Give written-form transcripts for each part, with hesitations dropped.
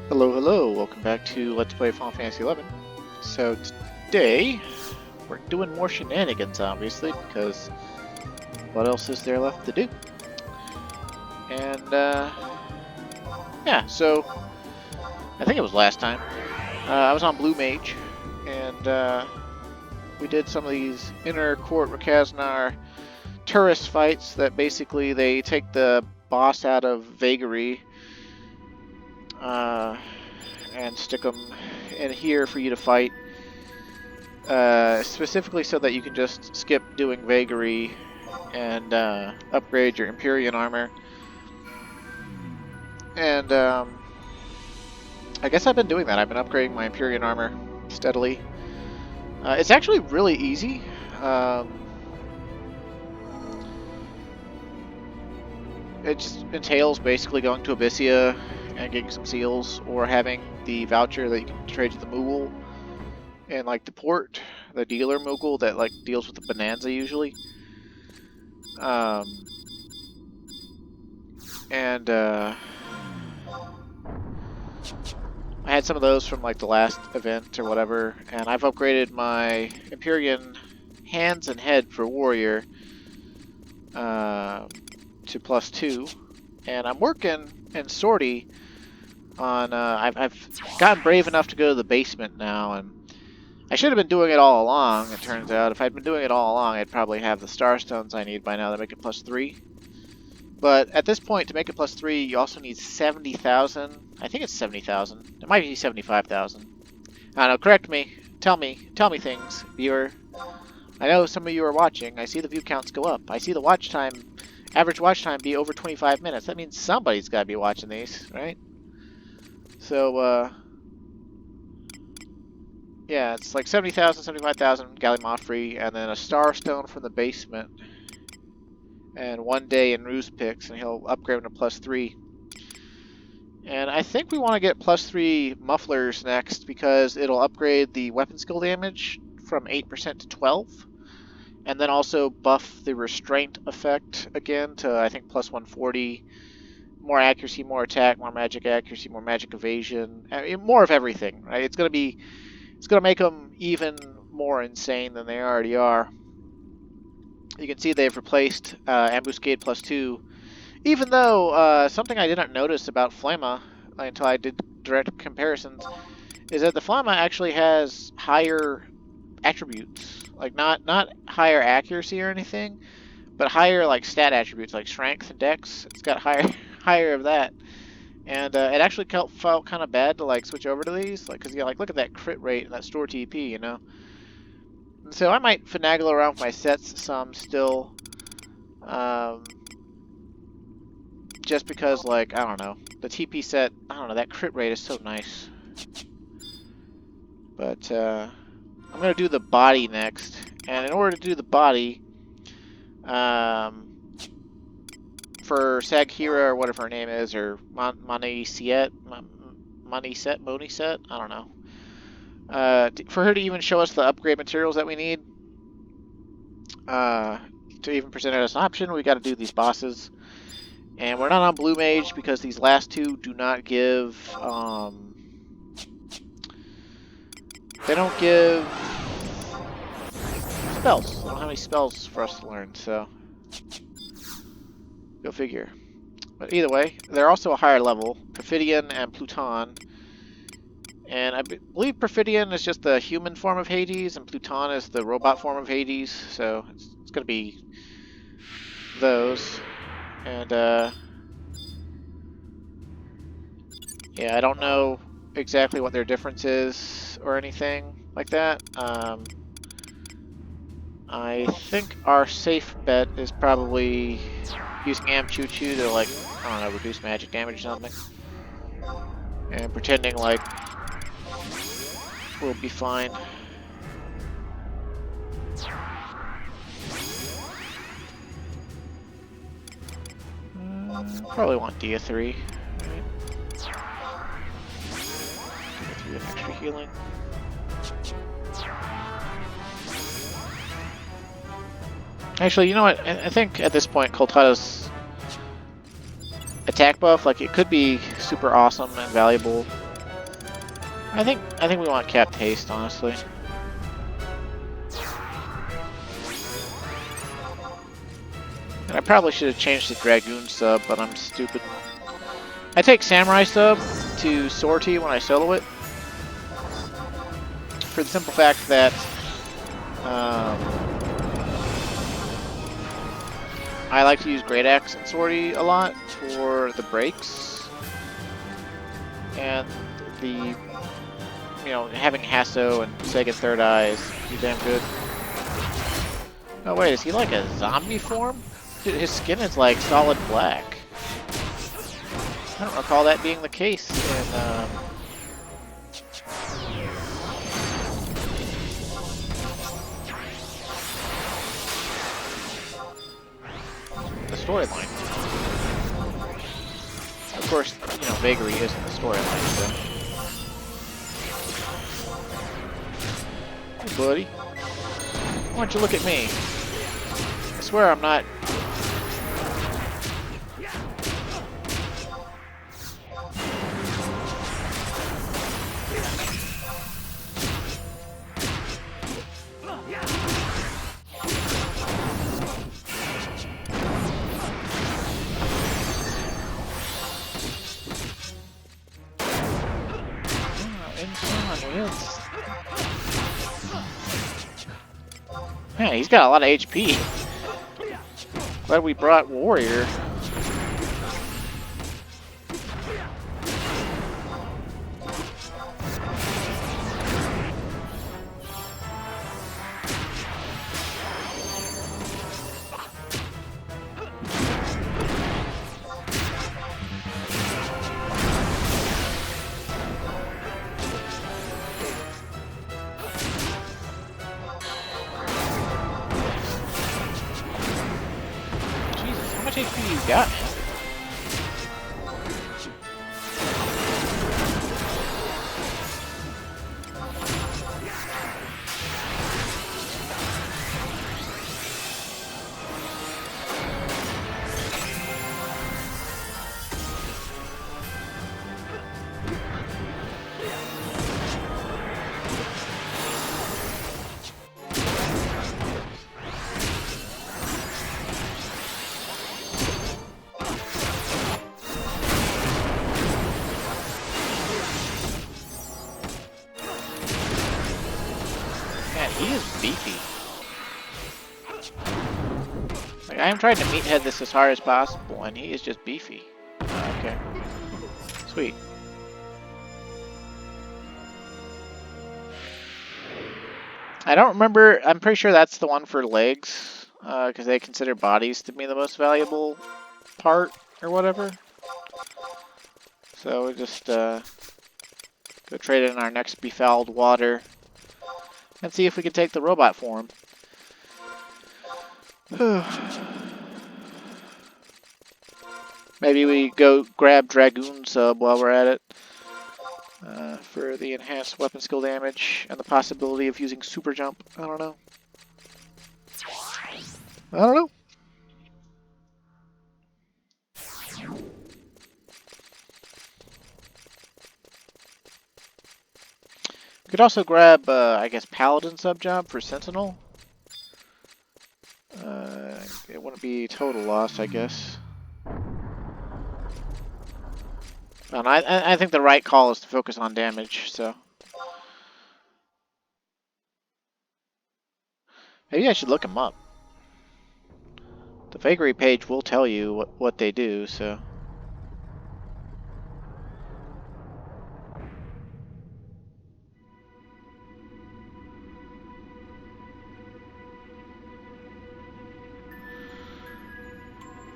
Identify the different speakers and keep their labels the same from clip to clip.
Speaker 1: Hello, hello, welcome back to Let's Play Final Fantasy XI. So today, we're doing more shenanigans, obviously, because what else is there left to do? And, yeah, so, I think it was last time, I was on Blue Mage, and, we did some of these inner court Rakaznar Turris fights that basically they take the boss out of vagary, and stick them in here for you to fight, specifically so that you can just skip doing vagary and upgrade your Empyrean armor. And I guess I've been doing that. I've been upgrading my Empyrean armor steadily. It's actually really easy. It just entails basically going to Abyssia and getting some seals, or having the voucher that you can trade to the Moogle and like the port, the dealer Moogle that like deals with the Bonanza usually. I had some of those from like the last event or whatever, and I've upgraded my Empyrean hands and head for warrior to +2, and I'm working in sortie on, I've gotten brave enough to go to the basement now, and I should have been doing it all along, it turns out. If I'd been doing it all along, I'd probably have the Starstones I need by now to make it +3. But at this point, to make it +3, you also need 70,000. I think it's 70,000. It might be 75,000. I don't know, correct me. Tell me things, viewer. I know some of you are watching. I see the view counts go up. I see the watch time, average watch time be over 25 minutes. That means somebody's got to be watching these, right? So, yeah, it's like 70,000, 75,000 Gallimaufry, and then a Starstone from the basement, and 1 day in Ruse Picks, and he'll upgrade him to +3. And I think we want to get +3 mufflers next, because it'll upgrade the weapon skill damage from 8% to 12, and then also buff the restraint effect again to, I think, +140. More accuracy, more attack, more magic accuracy, more magic evasion, more of everything, right? It's gonna make them even more insane than they already are. You can see they've replaced Ambuscade +2, even though something I didn't notice about Flamma until I did direct comparisons is that the Flamma actually has higher attributes, like not higher accuracy or anything, but higher like stat attributes like strength and dex. It's got higher of that, and it actually felt kind of bad to like switch over to these, like, because yeah, like look at that crit rate and that store TP, you know. And so I might finagle around with my sets some still, just because, like, I don't know, the TP set, I don't know, that crit rate is so nice. But I'm gonna do the body next, and in order to do the body, for Saghira, or whatever her name is, or Moniset, I don't know. For her to even show us the upgrade materials that we need, to even present it as an option, we got to do these bosses. And we're not on Blue Mage because these last two do not give, they don't give spells. They don't have any spells for us to learn, so go figure. But either way, they're also a higher level, Perfidion and Plouton. And I believe Perfidion is just the human form of Hades, and Plouton is the robot form of Hades, so it's going to be those. And, yeah, I don't know exactly what their difference is or anything like that. I think our safe bet is probably using Amchuchu to, like, I don't know, reduce magic damage or something. And pretending like we'll be fine. Probably want Dia3. Right? Dia3 with extra healing. Actually, you know what? I think at this point, Koltada's attack buff, like, it could be super awesome and valuable I think we want capped haste, honestly. And I probably should have changed the Dragoon sub, but I'm stupid. I take Samurai sub to sortie when I solo it, for the simple fact that I like to use Great Axe and sortie a lot for the breaks, and the, you know, having Hasso and Sega Third Eye is pretty damn good. Oh wait, is he like a zombie form? Dude, his skin is like solid black. I don't recall that being the case in the storyline. Of course, you know, Vagary isn't the storyline, so. Hey, buddy. Why don't you look at me? I swear I'm not. Man, he's got a lot of HP. Glad we brought Warrior. HP you got, man? He is beefy. Like, I am trying to meathead this as hard as possible, and he is just beefy. Okay. Sweet. I don't remember. I'm pretty sure that's the one for legs, because they consider bodies to be the most valuable part, or whatever. So we'll just go trade it in our next befouled water. And see if we can take the robot form. Maybe we go grab Dragoon sub while we're at it. For the enhanced weapon skill damage and the possibility of using super jump. I don't know. I don't know. We could also grab, I guess, Paladin sub-job for Sentinel. It wouldn't be total loss, I guess. And I think the right call is to focus on damage, so. Maybe I should look them up. The Vagary page will tell you what they do, so.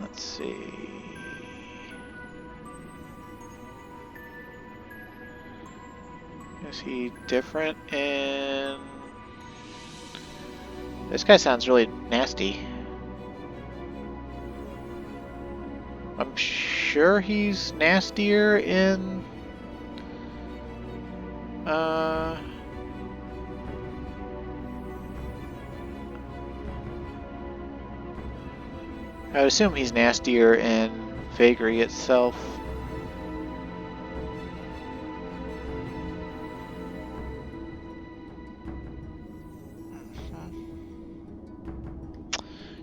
Speaker 1: Let's see. Is he different in... This guy sounds really nasty. I'm sure he's nastier in... I would assume he's nastier in Vagary itself.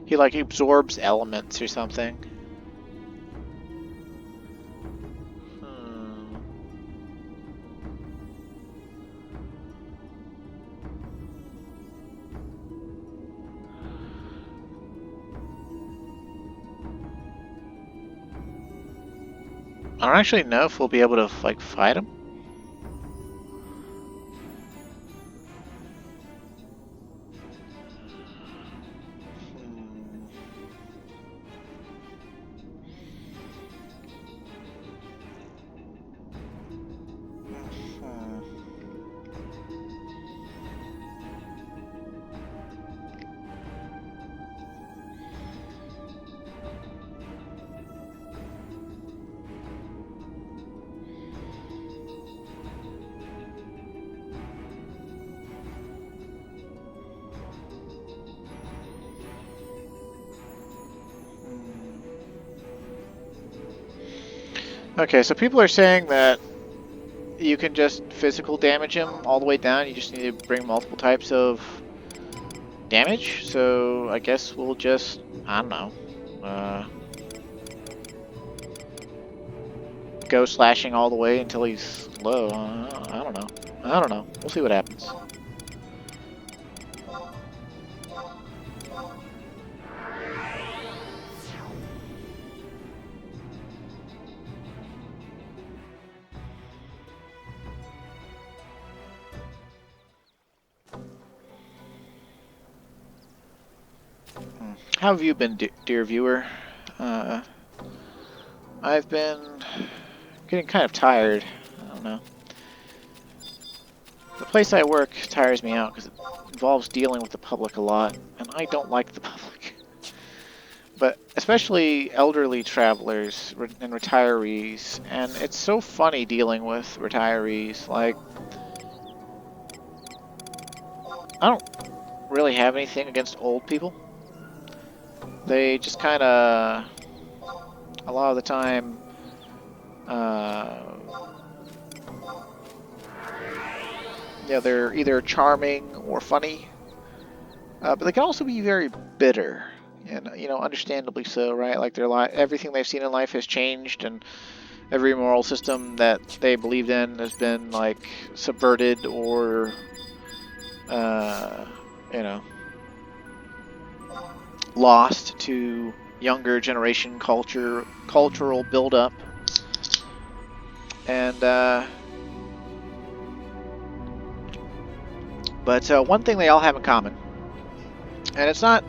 Speaker 1: He like absorbs elements or something. I don't actually know if we'll be able to like fight him. Okay, so people are saying that you can just physical damage him all the way down. You just need to bring multiple types of damage. So I guess we'll just, I don't know, go slashing all the way until he's low. I don't know. I don't know. We'll see what happens. How have you been, dear viewer? I've been getting kind of tired. I don't know. The place I work tires me out because it involves dealing with the public a lot, and I don't like the public. But especially elderly travelers and retirees, and it's so funny dealing with retirees. Like, I don't really have anything against old people. They just kind of, a lot of the time, yeah, they're either charming or funny, but they can also be very bitter, and understandably so, right? Like everything they've seen in life has changed, and every moral system that they believed in has been like subverted or, lost to younger generation cultural buildup, and but one thing they all have in common, and it's not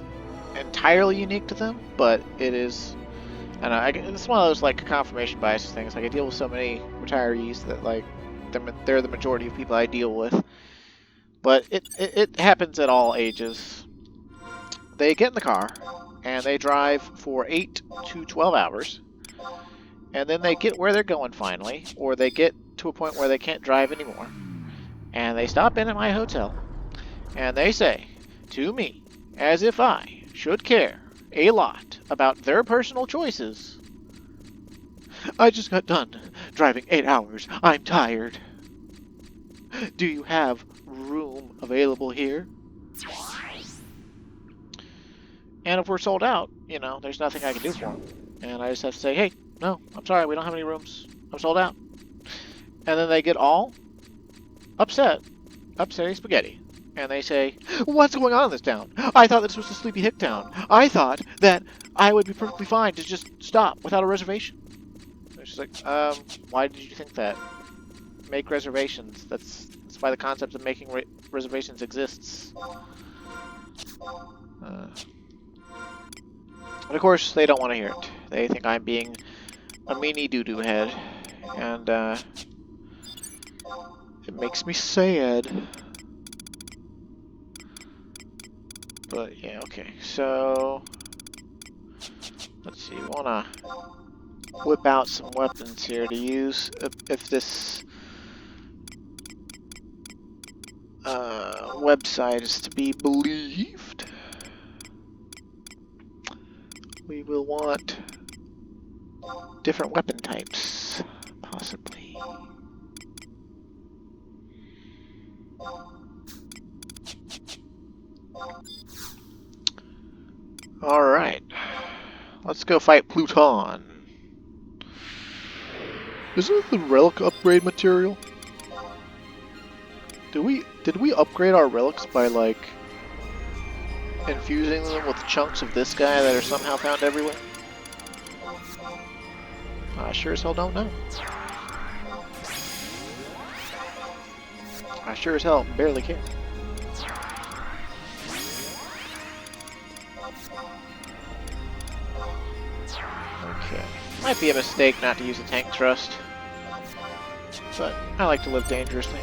Speaker 1: entirely unique to them, but it is. And it's one of those like confirmation bias things. Like I deal with so many retirees that like they're the majority of people I deal with, but it happens at all ages. They get in the car and they drive for 8 to 12 hours, and then they get where they're going finally, or they get to a point where they can't drive anymore, and they stop in at my hotel, and they say to me, as if I should care a lot about their personal choices, "I just got done driving 8 hours. I'm tired. Do you have room available here?" And if we're sold out, there's nothing I can do for them. And I just have to say, "Hey, no, I'm sorry, we don't have any rooms. I'm sold out." And then they get all upset spaghetti. And they say, "What's going on in this town? I thought this was a Sleepy Hick town. I thought that I would be perfectly fine to just stop without a reservation." And she's like, why did you think that? Make reservations. That's why the concept of making reservations exists. But of course, they don't want to hear it. They think I'm being a meanie doo-doo head. And it makes me sad. But yeah, okay. So let's see. We wanna whip out some weapons here to use if this website is to be believed. We will want different weapon types, possibly. Alright. Let's go fight Plouton. Isn't the relic upgrade material? Did we upgrade our relics by, like, infusing them with chunks of this guy that are somehow found everywhere? I sure as hell don't know. I sure as hell barely care. Okay. Might be a mistake not to use a tank thrust, but I like to live dangerously.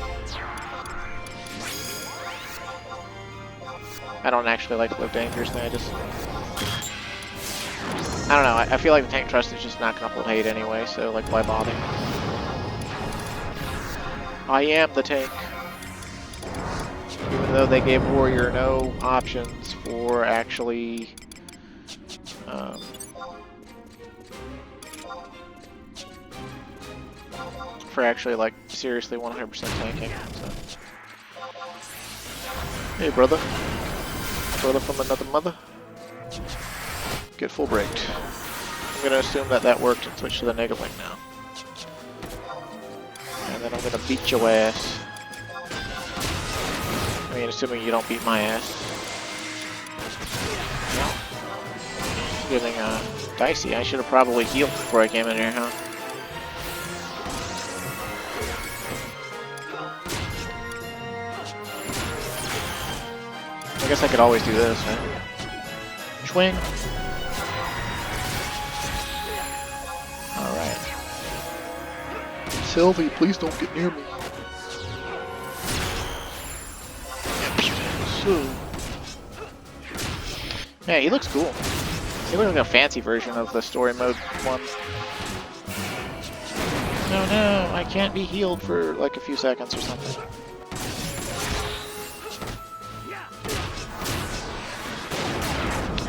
Speaker 1: I don't actually like to live dangerously, I don't know, I feel like the tank thrust is just not gonna hold hate anyway, so like why bother? I am the tank. Even though they gave Warrior no options for actually like seriously 100% tanking. So. Hey brother. Brother from another mother. Get full braked. I'm gonna assume that that worked and switch to the negative link now. And then I'm gonna beat your ass. I mean, assuming you don't beat my ass. No. Getting dicey. I should have probably healed before I came in here, huh? I guess I could always do this, right? Swing. Alright. Sylvie, please don't get near me. Yeah, he looks cool. He looks like a fancy version of the story mode one. No, I can't be healed for like a few seconds or something.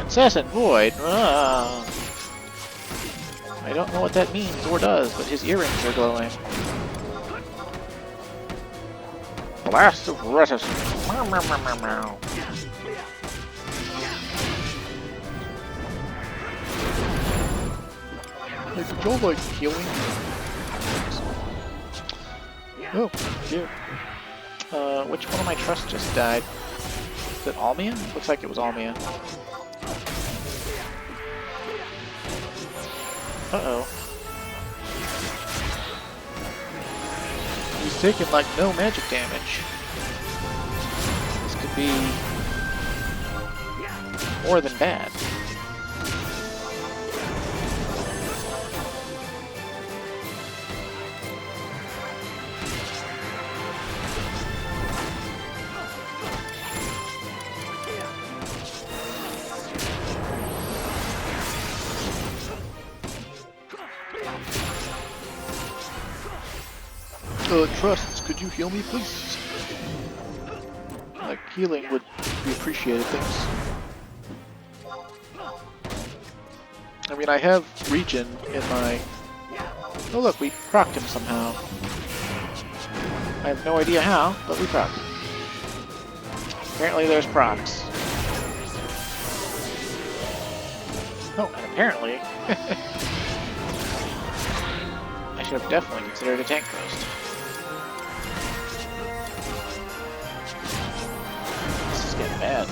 Speaker 1: Incessant Void. I don't know what that means or does, but his earrings are glowing. Blast of Reticence. Hey, could y'all like healing? Oh, dear. Which one of my trusts just died? Is it Almia? Looks like it was Almia. Uh-oh. He's taking like no magic damage. This could be more than bad. Trusts, could you heal me, please? Like, healing would be appreciated, thanks. I mean, I have regen in my... Oh look, we procced him somehow. I have no idea how, but we procced him. Apparently there's procs. Oh, and apparently... I should have definitely considered a tank thrust. Getting bad.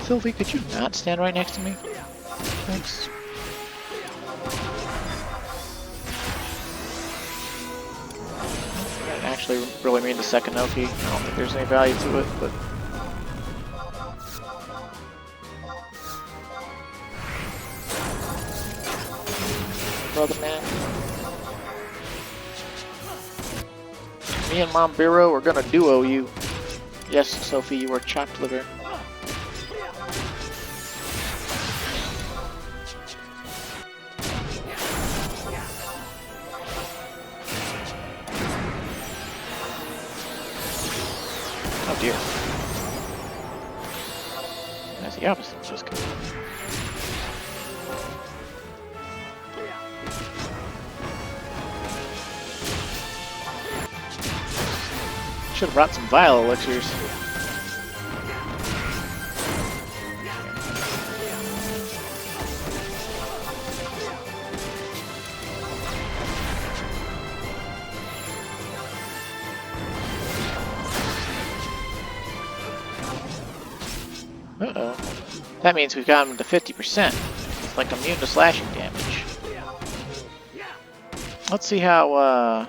Speaker 1: Sylvie, could you not stand right next to me? Thanks. I didn't actually really mean the second Oki. I don't think there's any value to it, but... Brother man. Me and Mom Biro are gonna duo you. Yes, Sophie, you are chopped liver. the opposite of this guy. Should have brought some vial elixirs. Uh-oh. That means we've got him to 50%. It's like immune to slashing damage. Let's see how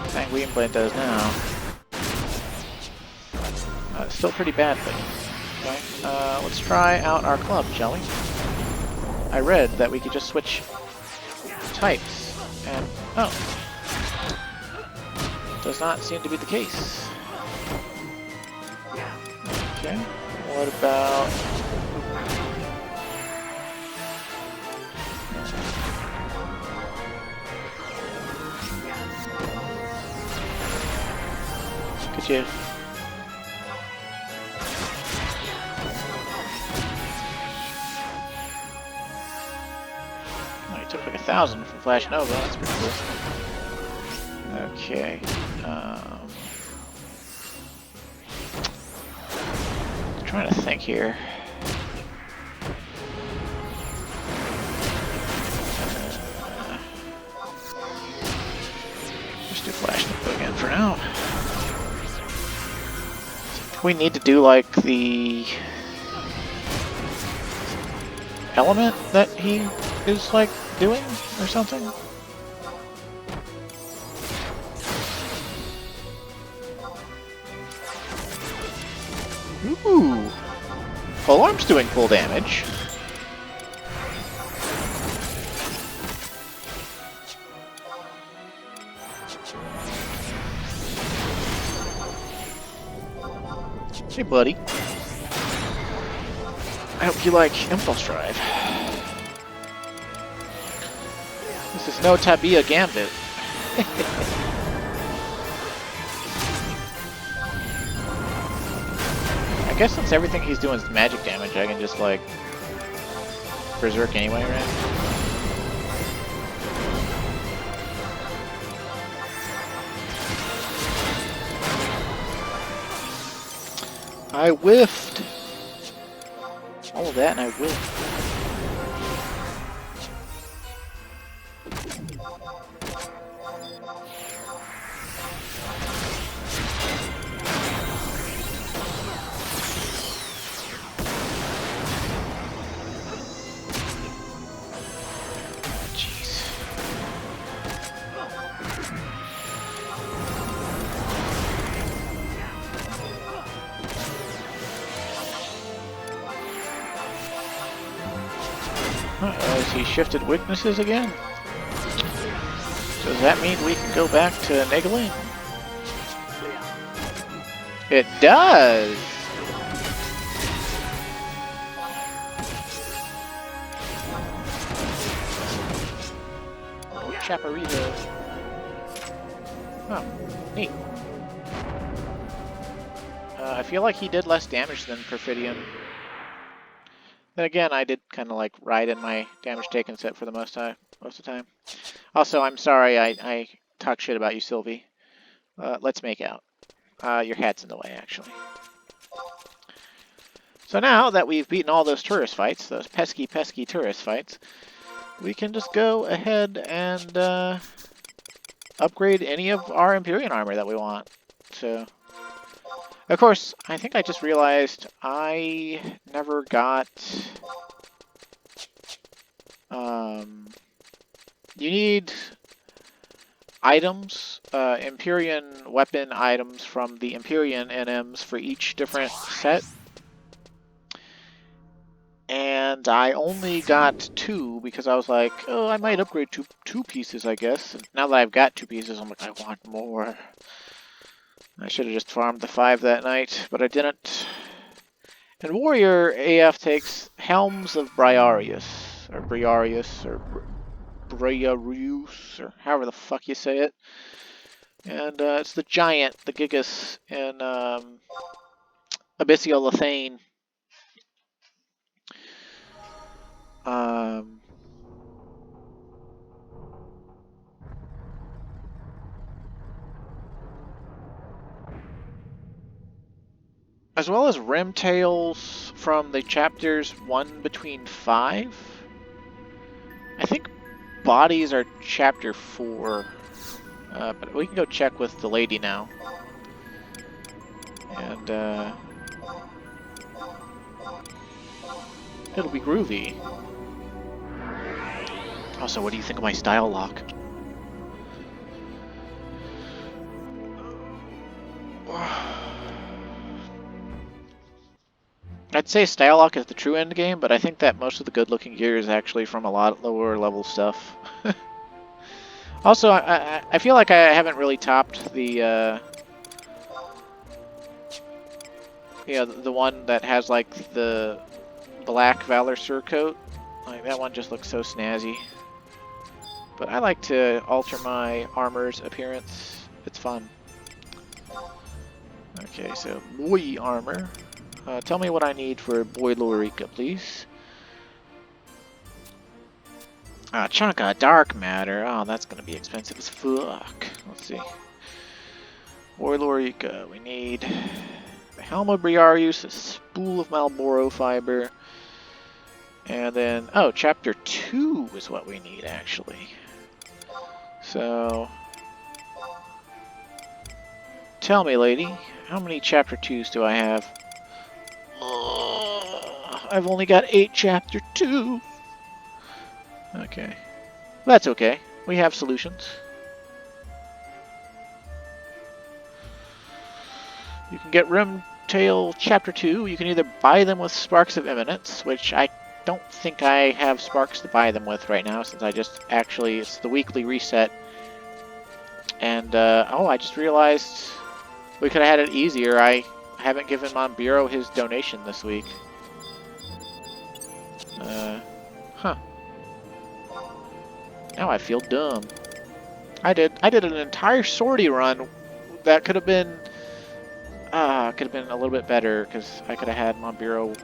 Speaker 1: Sanguine Blade does now. Still pretty bad, but okay. Let's try out our club, shall we? I read that we could just switch types, and oh, does not seem to be the case. Okay, what about? Could you? Took like 1,000 from Flash Nova, that's pretty cool. Okay. I'm trying to think here. Just do Flash Nova again for now. We need to do like the element that he is like doing or something? Ooh! Polearm's doing full damage. Hey buddy. I hope you like Impulse Drive. This is no Tabia Gambit. I guess since everything he's doing is magic damage, I can just like Berserk anyway, right? I whiffed! All of that and I whiffed. Has he shifted weaknesses again? Does that mean we can go back to Niggling? It does! Oh, Chaparita. Oh, neat. I feel like he did less damage than Perfidion. Then again, I did kind of like ride in my damage taken set for the most of the time. Also, I'm sorry I talk shit about you, Sylvie. Let's make out. Your hat's in the way, actually. So now that we've beaten all those Turris fights, those pesky Turris fights, we can just go ahead and upgrade any of our Empyrean armor that we want. So, of course, I think I just realized I never got... you need items, Empyrean weapon items from the Empyrean NMs for each different set. And I only got 2 because I was like, oh, I might upgrade to 2 pieces, I guess. And now that I've got 2 pieces, I'm like, I want more. I should have just farmed the 5 that night, but I didn't. And Warrior AF takes Helms of Briareus, or Briareus, or Briareus, or however the fuck you say it. And it's the giant, the Gigas, in Abyssal Lethane. As well as rim tails from the chapters 1 between 5. I think bodies are chapter 4. But we can go check with the lady now. And it'll be groovy. Also, what do you think of my style lock? I'd say style lock is the true end game, but I think that most of the good-looking gear is actually from a lot lower level stuff. Also, I feel like I haven't really topped the the one that has like the black Valor surcoat. Like that one just looks so snazzy. But I like to alter my armor's appearance. It's fun. Okay, so boy armor. Tell me what I need for boy Lorica, please. Chunka dark matter. Oh, that's gonna be expensive as fuck. Let's see. Boy Lorica, we need the helm of Briarius, a spool of Marlboro fiber, and then chapter 2 is what we need actually. So tell me, lady, how many chapter 2s do I have? I've only got 8 chapter 2. Okay. That's okay. We have solutions. You can get Rimtail Chapter 2. You can either buy them with Sparks of Imminence, which I don't think I have sparks to buy them with right now, since I just actually, it's the weekly reset. And, I just realized we could have had it easier. I haven't given Monbiro his donation this week. Huh. Now I feel dumb. I did an entire sortie run that could have been a little bit better, because I could have had Monbiro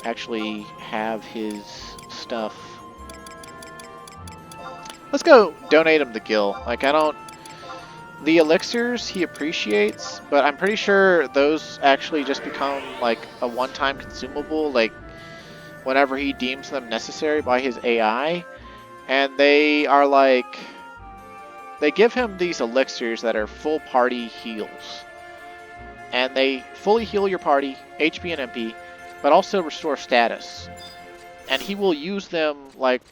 Speaker 1: actually have his stuff. Let's go donate him the Gil. Like, the elixirs he appreciates, but I'm pretty sure those actually just become like a one-time consumable, like whenever he deems them necessary by his AI. And they are like, they give him these elixirs that are full party heals. And they fully heal your party, HP and MP, but also restore status. And he will use them like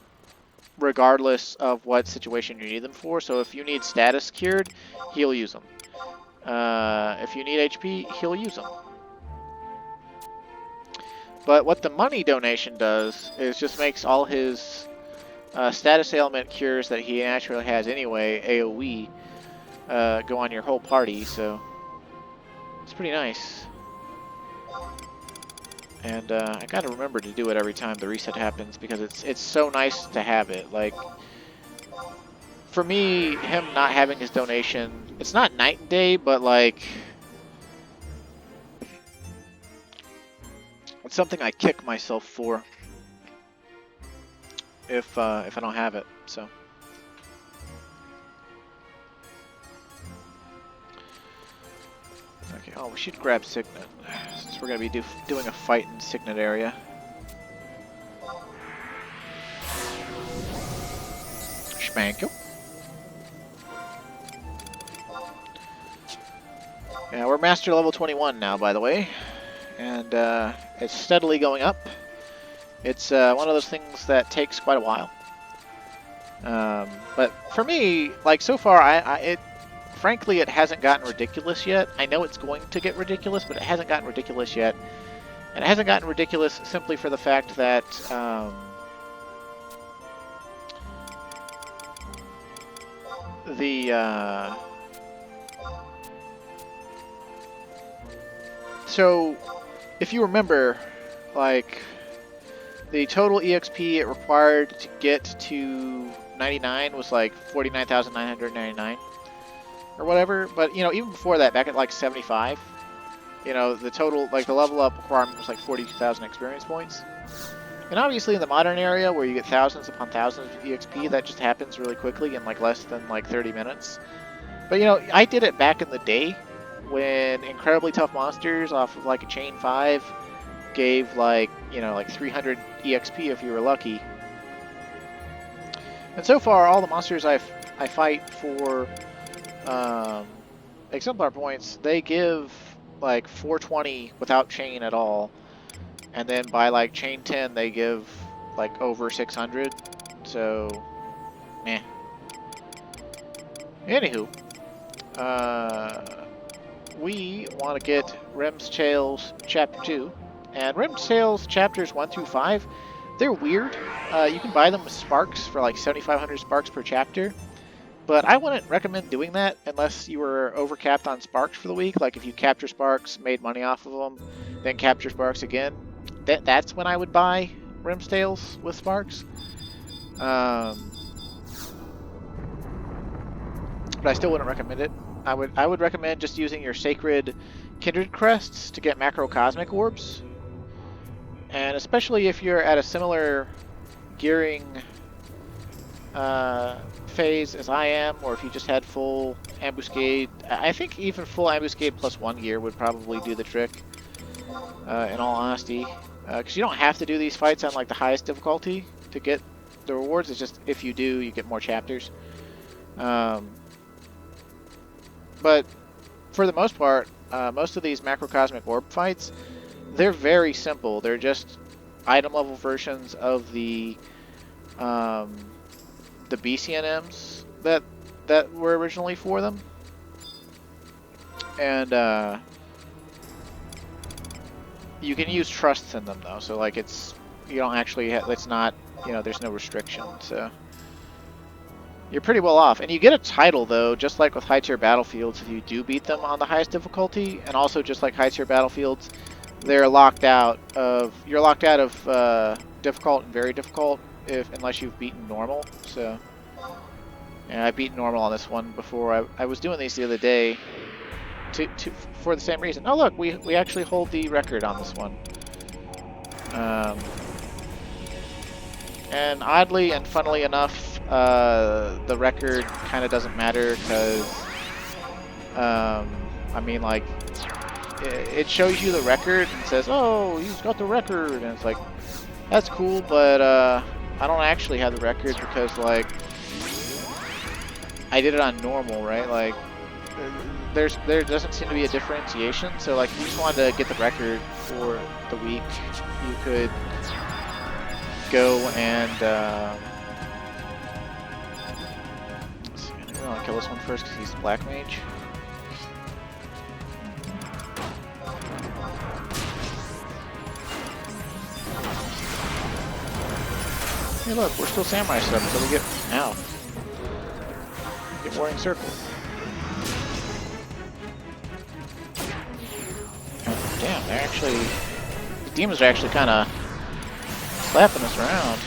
Speaker 1: regardless of what situation you need them for. So if you need status cured, he'll use them. If you need HP, he'll use them. But what the money donation does is just makes all his status ailment cures that he naturally has anyway, AoE, go on your whole party, so it's pretty nice. And I gotta remember to do it every time the reset happens, because it's so nice to have it. Like, for me, him not having his donation, it's not night and day, but like, it's something I kick myself for if I don't have it. So. Okay, we should grab Signet, since we're going to be doing a fight in Signet area. Schmanko. Yeah, we're Master level 21 now, by the way. And it's steadily going up. It's one of those things that takes quite a while. But for me, like, so far, frankly, it hasn't gotten ridiculous yet. I know it's going to get ridiculous, but it hasn't gotten ridiculous yet. And it hasn't gotten ridiculous simply for the fact that so if you remember, like, the total EXP it required to get to 99 was like 49,999 or whatever. But, you know, even before that, back at like 75, you know, the total, like, the level up requirement was like 42,000 experience points. And obviously in the modern area where you get thousands upon thousands of EXP, that just happens really quickly in like less than like 30 minutes. But you know, I did it back in the day when incredibly tough monsters off of like a chain 5 gave like, you know, like 300 EXP if you were lucky. And so far, all the monsters I fight for exemplar points, they give like 420 without chain at all. And then by like chain 10, they give like over 600. So, meh. Anywho, we want to get Rem's Tales Chapter 2. And Rem's Tales Chapters 1 through 5, they're weird. You can buy them with sparks for like 7,500 sparks per chapter. But I wouldn't recommend doing that unless you were overcapped on sparks for the week. Like if you capture sparks, made money off of them, then capture sparks again. That's when I would buy Rem's Tales with sparks. But I still wouldn't recommend it. I would recommend just using your sacred kindred crests to get macrocosmic orbs. And especially if you're at a similar gearing phase as I am, or if you just had full ambuscade. I think even full ambuscade plus 1 gear would probably do the trick, in all honesty. Because you don't have to do these fights on like the highest difficulty to get the rewards. It's just if you do, you get more chapters. But for the most part, most of these macrocosmic orb fights, they're very simple. They're just item level versions of the BCNMs that were originally for them. And you can use trusts in them though, so like you don't actually it's not, you know, there's no restriction, so you're pretty well off. And you get a title though, just like with high tier battlefields, if you do beat them on the highest difficulty. And also just like high tier battlefields, you're locked out of difficult and very difficult unless you've beaten normal. So yeah, I beat normal on this one before. I was doing these the other day for the same reason. Oh look, we actually hold the record on this one. And oddly and funnily enough, the record kind of doesn't matter because, I mean, like, it shows you the record and says, oh, he's got the record, and it's like, that's cool, but I don't actually have the record because, like, I did it on normal, right? Like, there doesn't seem to be a differentiation, so like if you just wanted to get the record for the week, you could go and let's see, I want to kill this one first because he's black mage. Hey look, we're still samurai stuff until we get warring circle. Damn, they're actually... the demons are actually kind of slapping us around.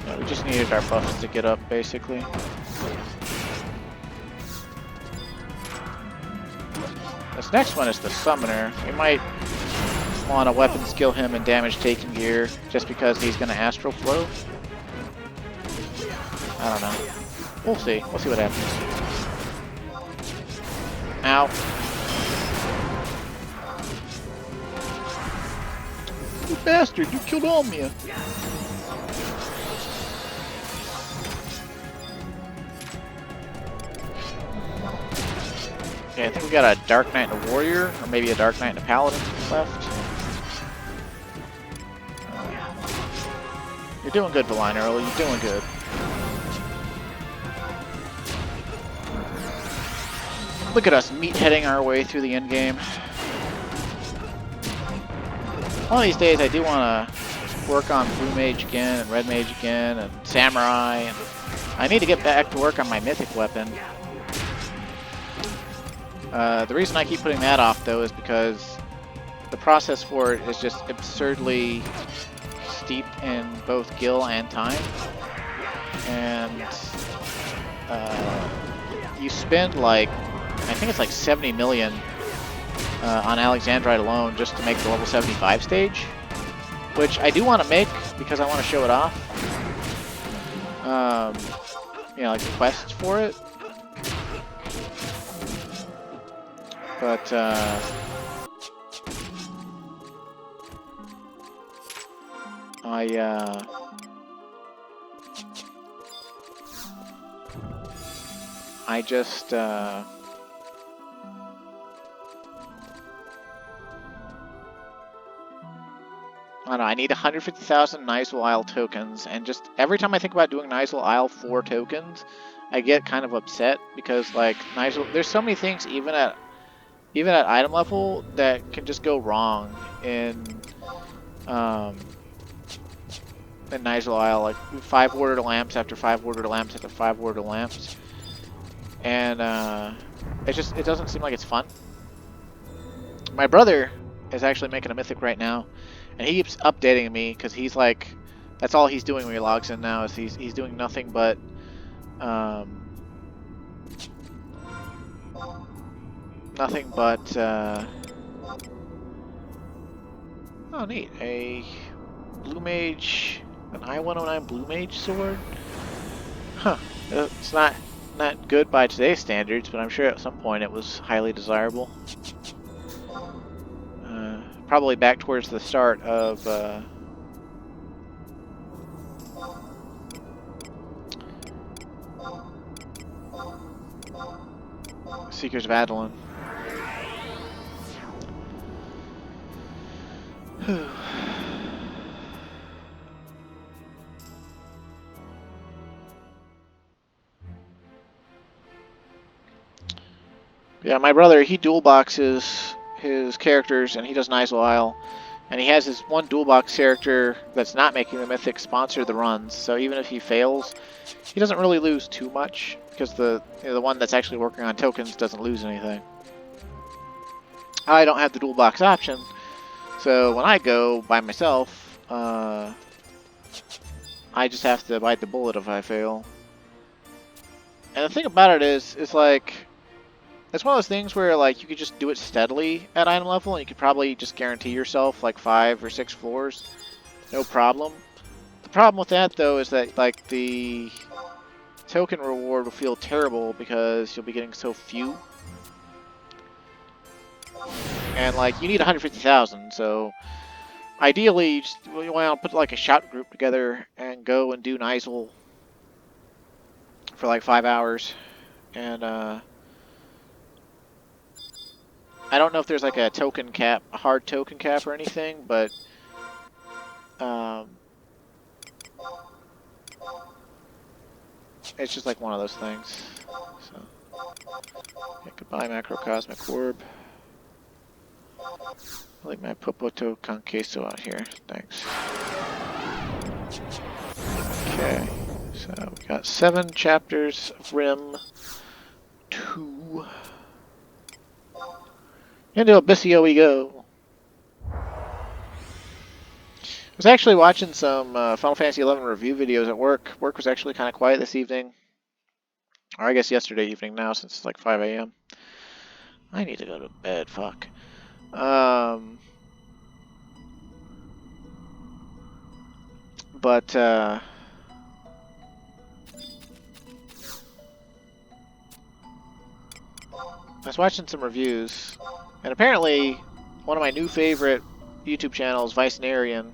Speaker 1: Yeah, we just needed our buffs to get up, basically. This next one is the summoner. We might want to weapon skill him in damage taken gear just because he's going to astral flow. I don't know. We'll see. We'll see what happens. Ow. You bastard! You killed all of me! Okay, I think we got a Dark Knight and a Warrior, or maybe a Dark Knight and a Paladin left. You're doing good, Valine Earl. You're doing good. Look at us meatheading our way through the endgame. One of these days I do want to work on Blue Mage again, and Red Mage again, and Samurai, and I need to get back to work on my Mythic weapon. The reason I keep putting that off, though, is because the process for it is just absurdly steep in both gil and time. and you spend like, I think it's like 70 million on Alexandrite alone just to make the level 75 stage, which I do want to make because I want to show it off. You know, like the quests for it. But I just I don't know, I need 150,000 Nizal Isle tokens, and just every time I think about doing Nizal Isle 4 tokens, I get kind of upset because like Nizal, there's so many things even at item level that can just go wrong in Nizal Isle, like 5 ordered lamps after 5 ordered lamps after 5 ordered lamps, and it doesn't seem like it's fun. My brother is actually making a mythic right now, and he keeps updating me because he's like, that's all he's doing when he logs in now is he's doing nothing but oh neat, a blue mage, an I-109 blue mage sword. Huh. It's not good by today's standards, but I'm sure at some point it was highly desirable. Probably back towards the start of Seekers of Adeline. Yeah, my brother, he dual boxes his characters, and he does Nizal Isle, and he has his one dual box character that's not making the mythic sponsor the runs. So even if he fails, he doesn't really lose too much because the one that's actually working on tokens doesn't lose anything. I don't have the dual box option, so when I go by myself, I just have to bite the bullet if I fail. And the thing about it is like, it's one of those things where like you could just do it steadily at item level, and you could probably just guarantee yourself like 5 or 6 floors, no problem. The problem with that though is that like the token reward will feel terrible because you'll be getting so few, and like you need 150,000. So ideally, you want to put like a shout group together and go and do Nizal for like 5 hours, and I don't know if there's like a token cap, a hard token cap or anything, but it's just like one of those things. So, yeah, goodbye, macrocosmic orb. I like my Popoto con queso out here. Thanks. Okay, so we got 7 chapters of Rim 2. Into Abyssio we go. I was actually watching some Final Fantasy XI review videos at work. Work was actually kind of quiet this evening. Or I guess yesterday evening now, since it's like 5 a.m. I need to go to bed, fuck. But I was watching some reviews, and apparently one of my new favorite YouTube channels, Empyrean,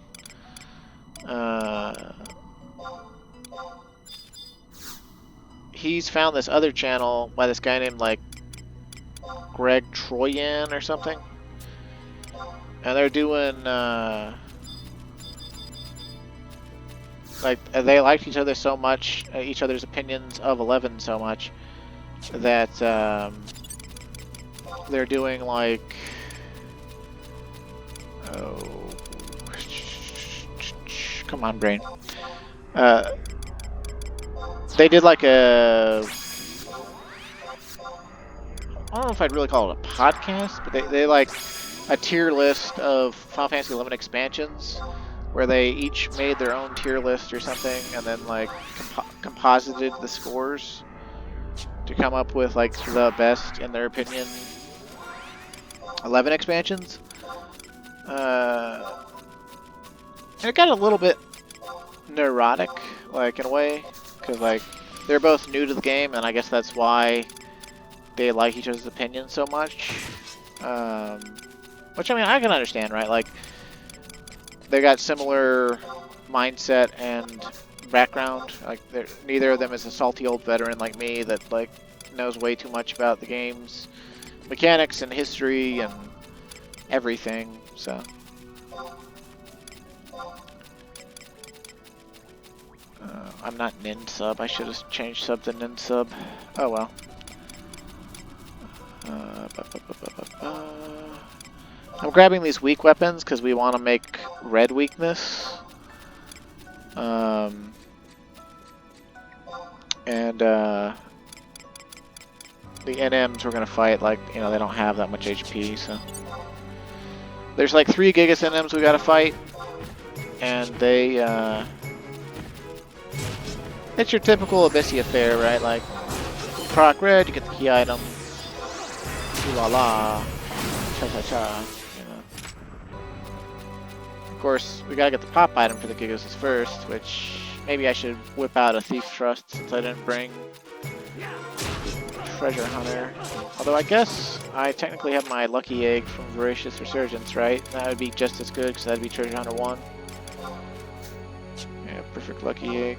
Speaker 1: he's found this other channel by this guy named like Greg Troyan or something, and they're doing like they liked each other so much, each other's opinions of 11 so much that they're doing like, oh, come on, brain. They did like a, I don't know if I'd really call it a podcast, but they like a tier list of Final Fantasy XI expansions, where they each made their own tier list or something, and then like composited the scores to come up with like the best, in their opinion, 11 expansions. And it got a little bit neurotic, like, in a way, because like they're both new to the game, and I guess that's why they like each other's opinions so much. Which, I mean, I can understand, right? Like, they got similar mindset and background. Like, neither of them is a salty old veteran like me that like knows way too much about the game's mechanics and history and everything. So. I'm not nin sub. I should have changed sub to nin sub. Oh well. I'm grabbing these weak weapons because we want to make red weakness. And the NMs we're gonna fight, like, you know, they don't have that much HP, so there's like 3 Gigas NMs we gotta fight, and they it's your typical Abyssy affair, right? Like, you proc red, you get the key item. Ooh la la. Cha cha cha. You know. Of course, we gotta get the pop item for the Gigas first, which maybe I should whip out a Thief Trust since I didn't bring Treasure Hunter. Although I guess I technically have my Lucky Egg from Voracious Resurgence, right? That would be just as good because that'd be Treasure Hunter 1. Yeah, perfect Lucky Egg.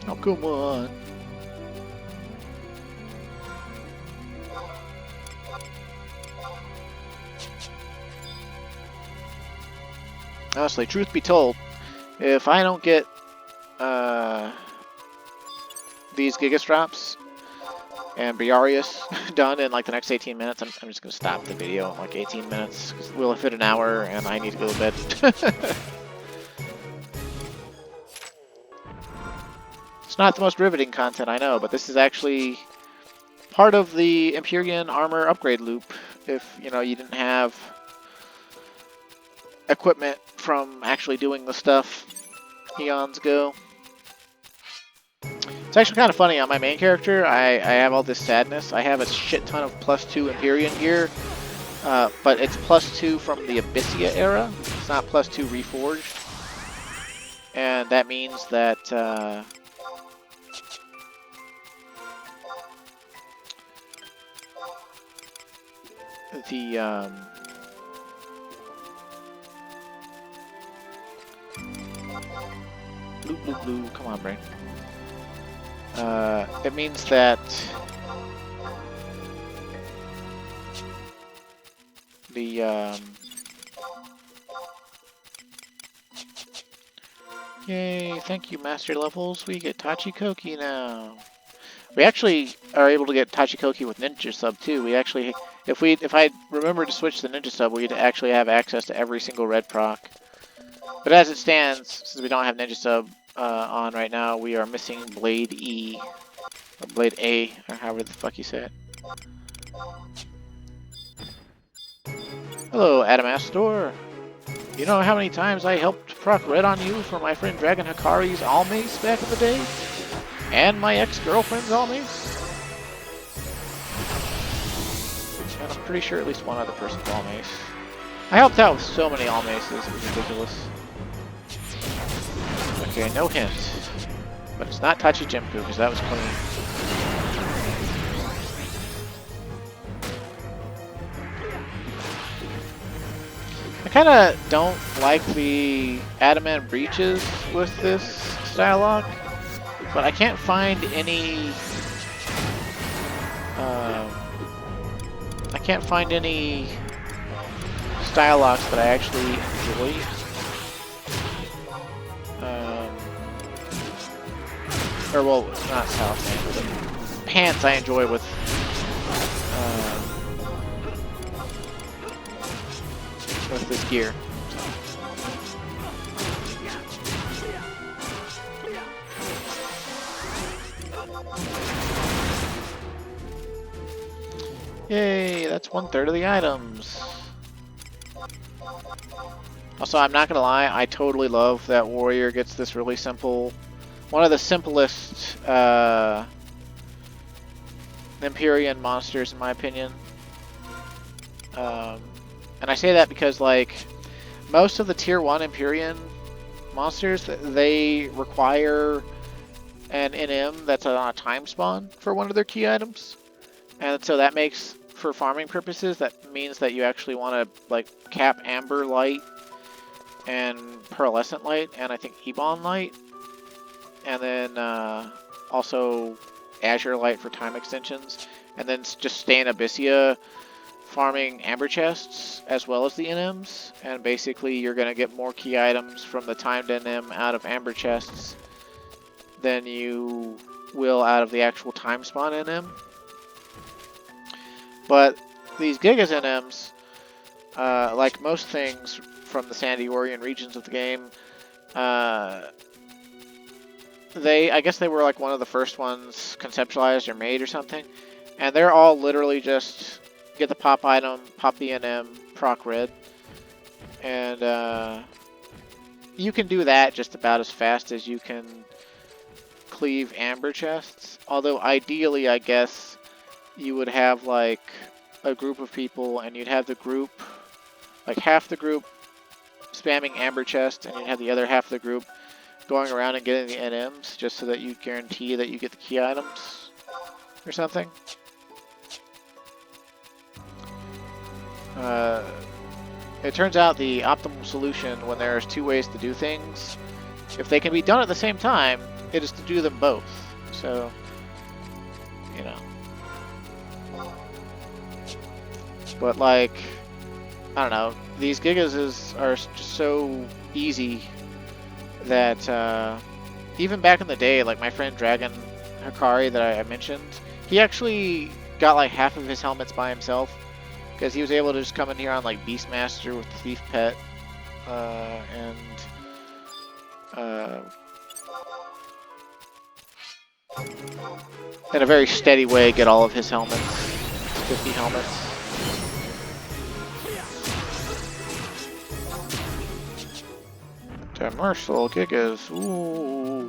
Speaker 1: Oh, come on. Honestly, truth be told, if I don't get these Gigas drops and Briareus done in like the next 18 minutes, I'm just going to stop the video in like 18 minutes because we'll have hit an hour and I need to go to bed. It's not the most riveting content, I know, but this is actually part of the Empyrean armor upgrade loop. If, you know, you didn't have equipment from actually doing the stuff eons ago. It's actually kind of funny, on my main character, I have all this sadness. I have a shit ton of +2 Empyrean gear, but it's +2 from the Abyssia era. It's not +2 reforged. And that means that the blue, come on, brain. It means that the yay, thank you, master levels. We get Tachikoki now. We actually are able to get Tachikoki with Ninja Sub too. We actually, if I remember to switch the Ninja Sub, we'd actually have access to every single red proc. But as it stands, since we don't have Ninja Sub on right now, we are missing Blade E, or Blade A, or however the fuck you say it. Hello, Adamastor. You know how many times I helped proc red on you for my friend Dragon Hikari's Almace back in the day? And my ex-girlfriend's Almace? And I'm pretty sure at least one other person's Almace. I helped out with so many Almaces, it was ridiculous. Okay, no hint. But it's not Tachijimku, because that was clean. I kinda don't like the adamant breaches with this style lock, but I can't find any style locks that I actually enjoy. Or well, not style pants, but pants I enjoy with this gear. Yay, that's 1/3 of the items. Also, I'm not gonna lie, I totally love that warrior gets this really simple, one of the simplest Empyrean monsters in my opinion. And I say that because like most of the tier 1 Empyrean monsters, they require an NM that's on a time spawn for one of their key items. And so that makes, for farming purposes, that means that you actually want to like cap Amber Light and Pearlescent Light and I think Ebon Light. And then also Azure Light for time extensions. And then just stay in Abyssia farming Amber Chests as well as the NMs. And basically you're going to get more key items from the timed NM out of Amber Chests than you will out of the actual time spawn NM. But these Gigas NMs, like most things from the Sandy Orion regions of the game, I guess they were like one of the first ones conceptualized or made or something. And they're all literally just get the pop item, pop the NM, proc red. And you can do that just about as fast as you can cleave Amber Chests. Although ideally, I guess, you would have like a group of people and you'd have the group, like half the group spamming Amber Chest and you'd have the other half of the group going around and getting the NMs just so that you guarantee that you get the key items or something. It turns out the optimal solution when there's two ways to do things, if they can be done at the same time, it is to do them both. So, you know. But like, I don't know, these Gigas are just so easy that even back in the day, like my friend Dragon Hikari that I mentioned, he actually got like half of his helmets by himself because he was able to just come in here on like Beastmaster with the Thief Pet and in a very steady way get all of his helmets, 50 helmets. Commercial Gigas, ooh.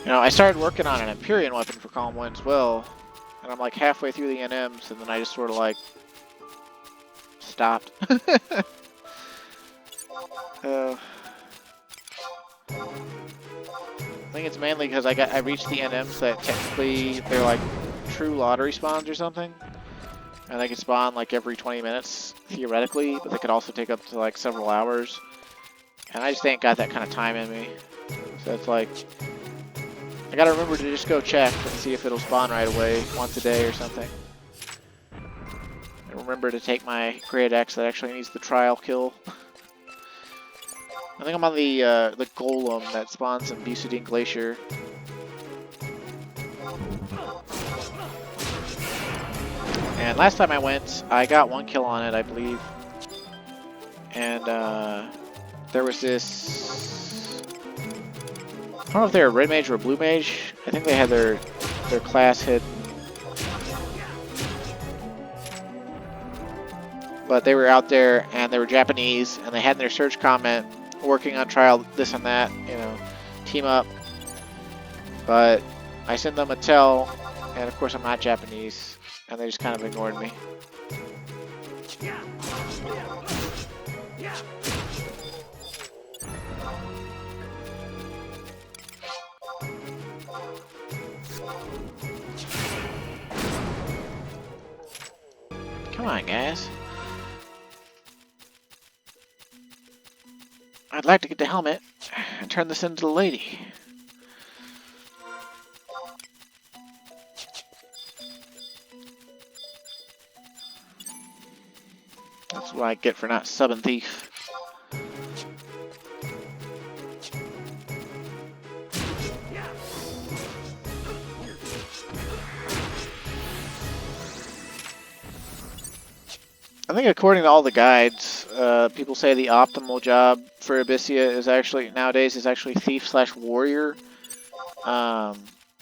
Speaker 1: You know, I started working on an Empyrean weapon for Calm Wind as well, and I'm like halfway through the NMs, and then I just sort of like stopped. I think it's mainly because I reached the NMs that technically they're like true lottery spawns or something, and they can spawn like every 20 minutes theoretically, but they could also take up to like several hours, and I just ain't got that kind of time in me. So it's like I gotta remember to just go check and see if it'll spawn right away once a day or something. And remember to take my Great Axe that actually needs the trial kill. I think I'm on the Golem that spawns in Busudin Glacier. And last time I went, I got 1 kill on it, I believe. And there was this... I don't know if they were red mage or blue mage. I think they had their class hidden. But they were out there and they were Japanese and they had in their search comment working on trial this and that, you know, team up. But I sent them a tell and of course I'm not Japanese and they just kind of ignored me. Come on, guys. I'd like to get the helmet and turn this into the lady. That's what I get for not subbing Thief. I think according to all the guides, people say the optimal job for Abyssia is actually nowadays is actually thief/warrior,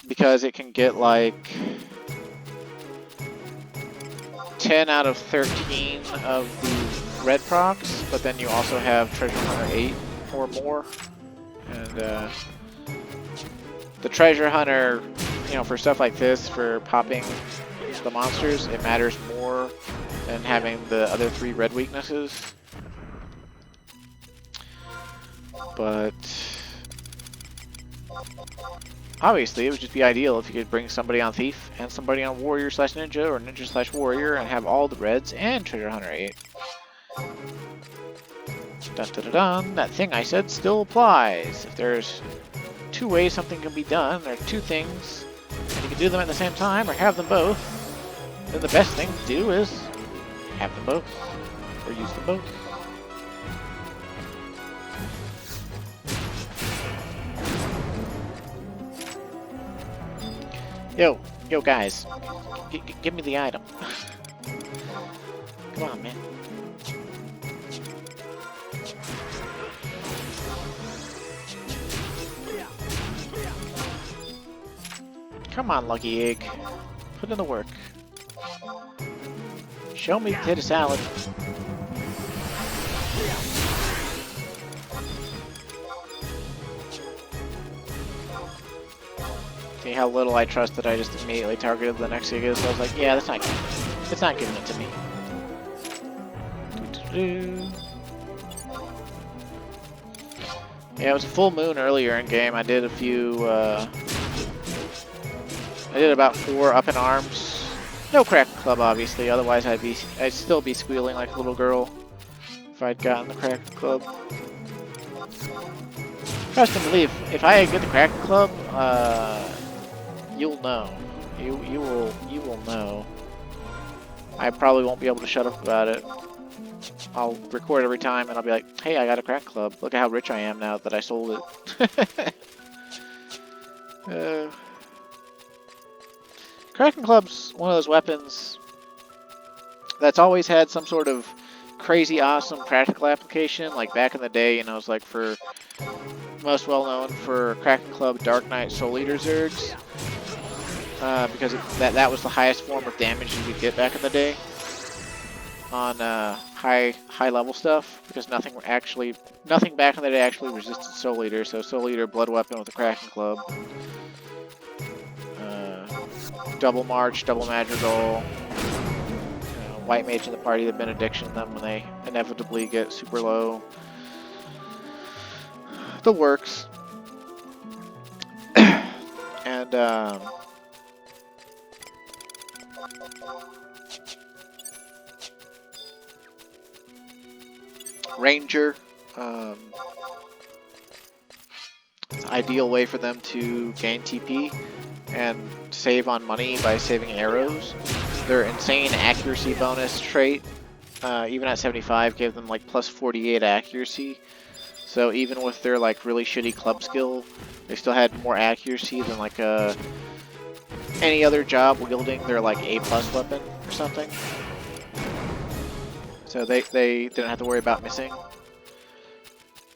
Speaker 1: because it can get like 10 out of 13 of the red procs, but then you also have treasure hunter 8 or more, and the treasure hunter, you know, for stuff like this, for popping the monsters, it matters more than having the other 3 red weaknesses. But obviously it would just be ideal if you could bring somebody on thief and somebody on warrior/ninja or ninja/warrior and have all the reds and treasure hunter 8. Dun dun dun dun, that thing I said still applies. If there's 2 ways something can be done, there are 2 things, and you can do them at the same time or have them both, then the best thing to do is have them both, or use them both. Yo guys, give me the item. Come on, man. Come on, Lucky Egg. Put in the work. Show me the potato salad. See how little I trust that I just immediately targeted the next Giga, so I was like, yeah, that's not good. It's not giving it to me. Yeah, it was a full moon earlier in game. I did a few, I did about 4 up in arms. No crack club, obviously. Otherwise, I'd still be squealing like a little girl if I'd gotten the crack club. Trust and believe, if I get the crack club, you'll know. You will know. I probably won't be able to shut up about it. I'll record every time and I'll be like, hey, I got a crack club. Look at how rich I am now that I sold it. Kraken Club's one of those weapons that's always had some sort of crazy awesome practical application. Like back in the day, you know, it's like for most well known for Kraken Club Dark Knight Soul Eater Zergs. Because that was the highest form of damage you could get back in the day on high level stuff, because nothing back in the day actually resisted Soul Eater. So Soul Eater blood weapon with a Kraken Club, double march, double madrigal, white mage in the party, the benediction them when they inevitably get super low. The works. And Ranger, ideal way for them to gain TP and save on money by saving arrows. Their insane accuracy bonus trait, even at 75, gave them like plus 48 accuracy. So even with their like really shitty club skill, they still had more accuracy than like any other job wielding their like A+ weapon or something. So they didn't have to worry about missing.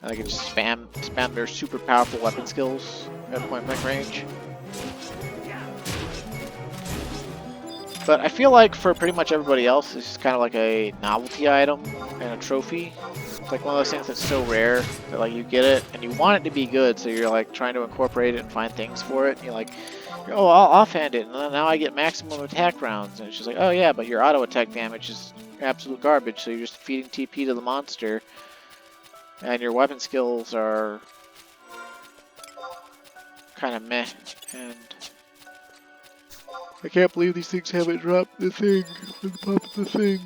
Speaker 1: They could just spam their super powerful weapon skills at point blank range. But I feel like for pretty much everybody else, it's just kind of like a novelty item and a trophy. It's like one of those things that's so rare that like you get it and you want it to be good, so you're like trying to incorporate it and find things for it. And you're like, oh, I'll offhand it, and now I get maximum attack rounds. And it's just like, oh yeah, but your auto attack damage is absolute garbage, so you're just feeding TP to the monster, and your weapon skills are kind of meh. And I can't believe these things haven't dropped the thing for the pop of the thing.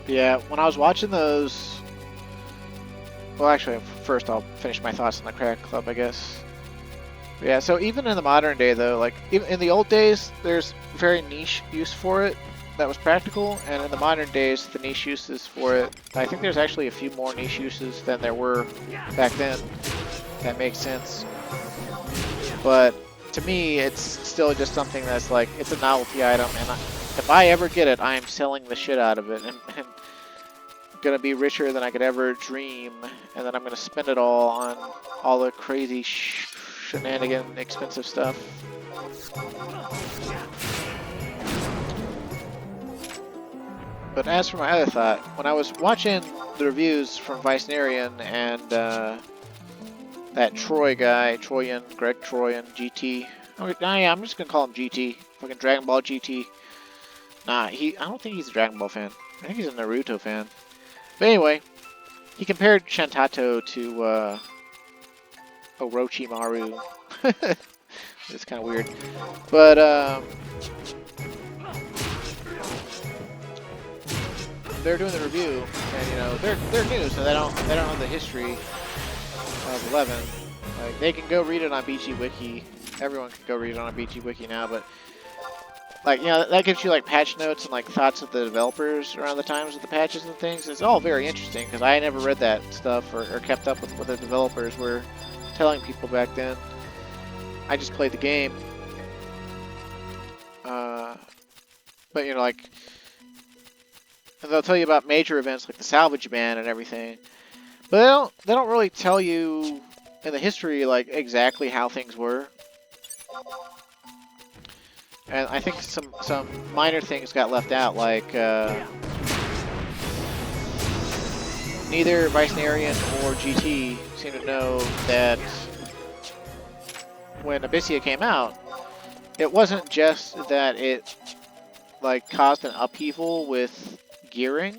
Speaker 1: Yeah, when I was watching those... Well, actually, first I'll finish my thoughts on the Crack Club, I guess. Yeah, so even in the modern day, though, like even in the old days, there's very niche use for it that was practical, and in the modern days, the niche uses for it, I think there's actually a few more niche uses than there were back then. That makes sense. But to me, it's still just something that's like, it's a novelty item, and if I ever get it, I am selling the shit out of it, and gonna be richer than I could ever dream, and then I'm gonna spend it all on all the crazy shenanigan expensive stuff. But as for my other thought, when I was watching the reviews from Empyrean and that Troy guy, Greg Troyan, GT. Yeah, I'm just gonna call him GT. Fucking Dragon Ball GT. Nah, I don't think he's a Dragon Ball fan. I think he's a Naruto fan. But anyway, he compared Shantato to Orochimaru. It's kind of weird, but they're doing the review, and you know they're new, so they don't know the history of 11. Like, they can go read it on BG Wiki. Everyone can go read it on a BG Wiki now, but like, you know, that gives you like patch notes and like thoughts of the developers around the times of the patches and things. It's all very interesting because I never read that stuff or kept up with what the developers were telling people back then. I just played the game. But you know, like, and they'll tell you about major events like the salvage ban and everything, but they don't really tell you in the history like exactly how things were. And I think some minor things got left out, like neither Empyrean or GT seem to know that when Abyssea came out, it wasn't just that it like caused an upheaval with gearing.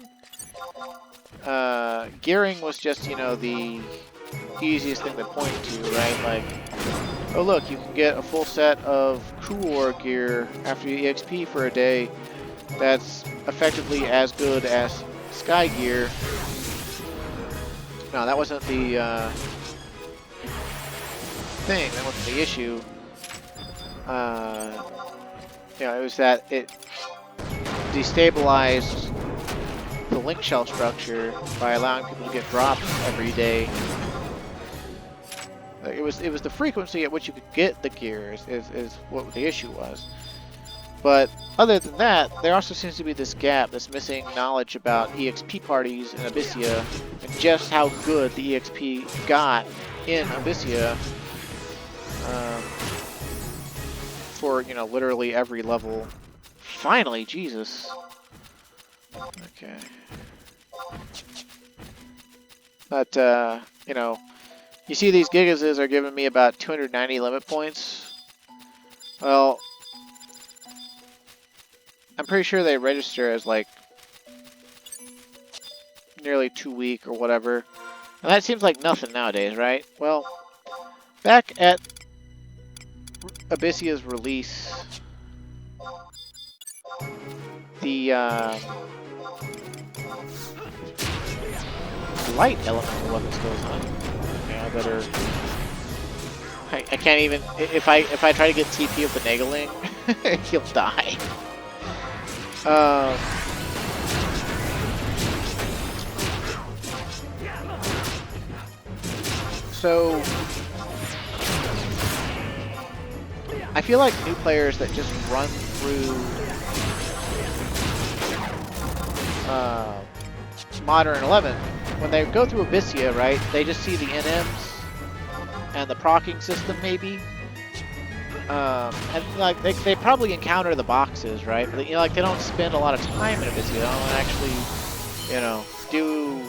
Speaker 1: Gearing was just, you know, the easiest thing to point to, right? Like, oh look, you can get a full set of Crew War gear after you EXP for a day that's effectively as good as Sky gear. No, that wasn't the thing, that wasn't the issue. You know, it was that it destabilized the link shell structure by allowing people to get drops every day. It was the frequency at which you could get the gear is what the issue was. But other than that, there also seems to be this gap, this missing knowledge about EXP parties in Abyssea and just how good the EXP got in Abyssea for, you know, literally every level. Finally, Jesus. Okay. But, you know, you see these Gigases are giving me about 290 limit points. Well, I'm pretty sure they register as like nearly 2 week or whatever. And that seems like nothing nowadays, right? Well, back at Abyssea's release, the light elemental weapons goes on. Okay, I better. I can't even. If I try to get TP of the Nageling, he'll die. So I feel like new players that just run through Modern 11, when they go through Abyssea, right, they just see the NMs and the proccing system, maybe. And like they probably encounter the boxes, right? But you know, like they don't spend a lot of time in Abyssea. They don't actually, you know, do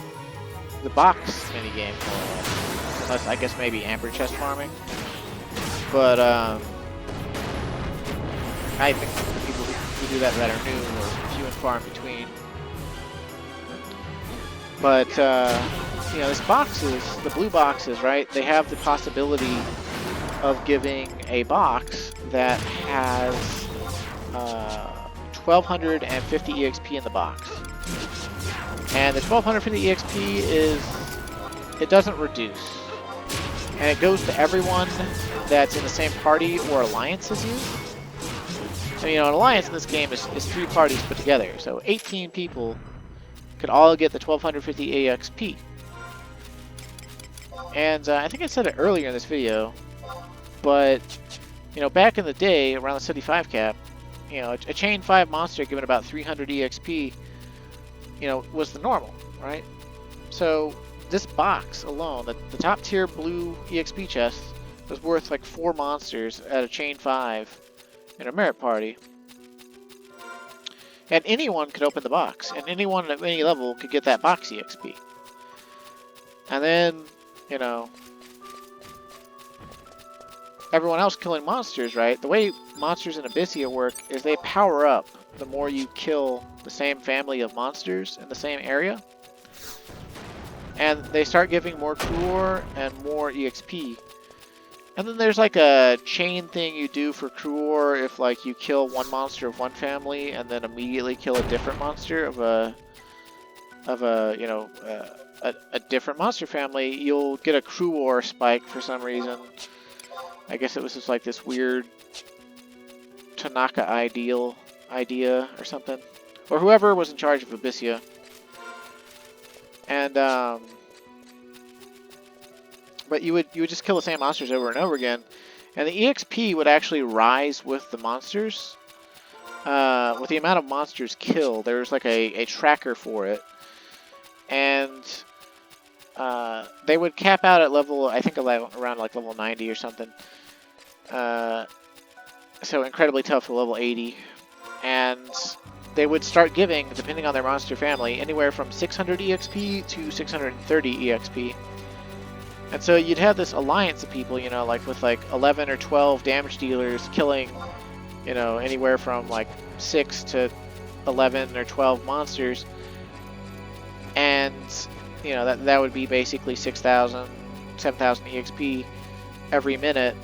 Speaker 1: the box mini game more or less. Unless I guess maybe amber chest farming. But I think the people who do that are new or few and far in between. But you know, these boxes, the blue boxes, right? They have the possibility of giving a box that has 1250 EXP in the box. And the 1250 EXP is, it doesn't reduce. and it goes to everyone that's in the same party or alliance as you. And you know, an alliance in this game is 3 parties put together, so 18 people could all get the 1250 EXP. And I think I said it earlier in this video, but you know, back in the day, around the 75 cap, you know, a chain 5 monster given about 300 EXP, you know, was the normal, right? So this box alone, the top tier blue EXP chest, was worth like 4 monsters at a chain 5 in a merit party. And anyone could open the box, and anyone at any level could get that box EXP. And then, you know, everyone else killing monsters, right? The way monsters in Abyssia work is they power up the more you kill the same family of monsters in the same area. And they start giving more Cruor and more EXP. And then there's like a chain thing you do for Cruor if like you kill one monster of one family and then immediately kill a different monster of a you know, a different monster family, you'll get a Cruor spike for some reason. I guess it was just like this weird Tanaka idea or something. Or whoever was in charge of Abyssia. And, but you would just kill the same monsters over and over again. And the EXP would actually rise with the monsters. With the amount of monsters killed, there was like a tracker for it. And they would cap out at level, I think around like level 90 or something. So incredibly tough for level 80. And they would start giving, depending on their monster family, anywhere from 600 EXP to 630 EXP. And so you'd have this alliance of people, you know, like with like 11 or 12 damage dealers killing, you know, anywhere from like 6 to 11 or 12 monsters. And, you know, that would be basically 6,000, 7,000 EXP every minute.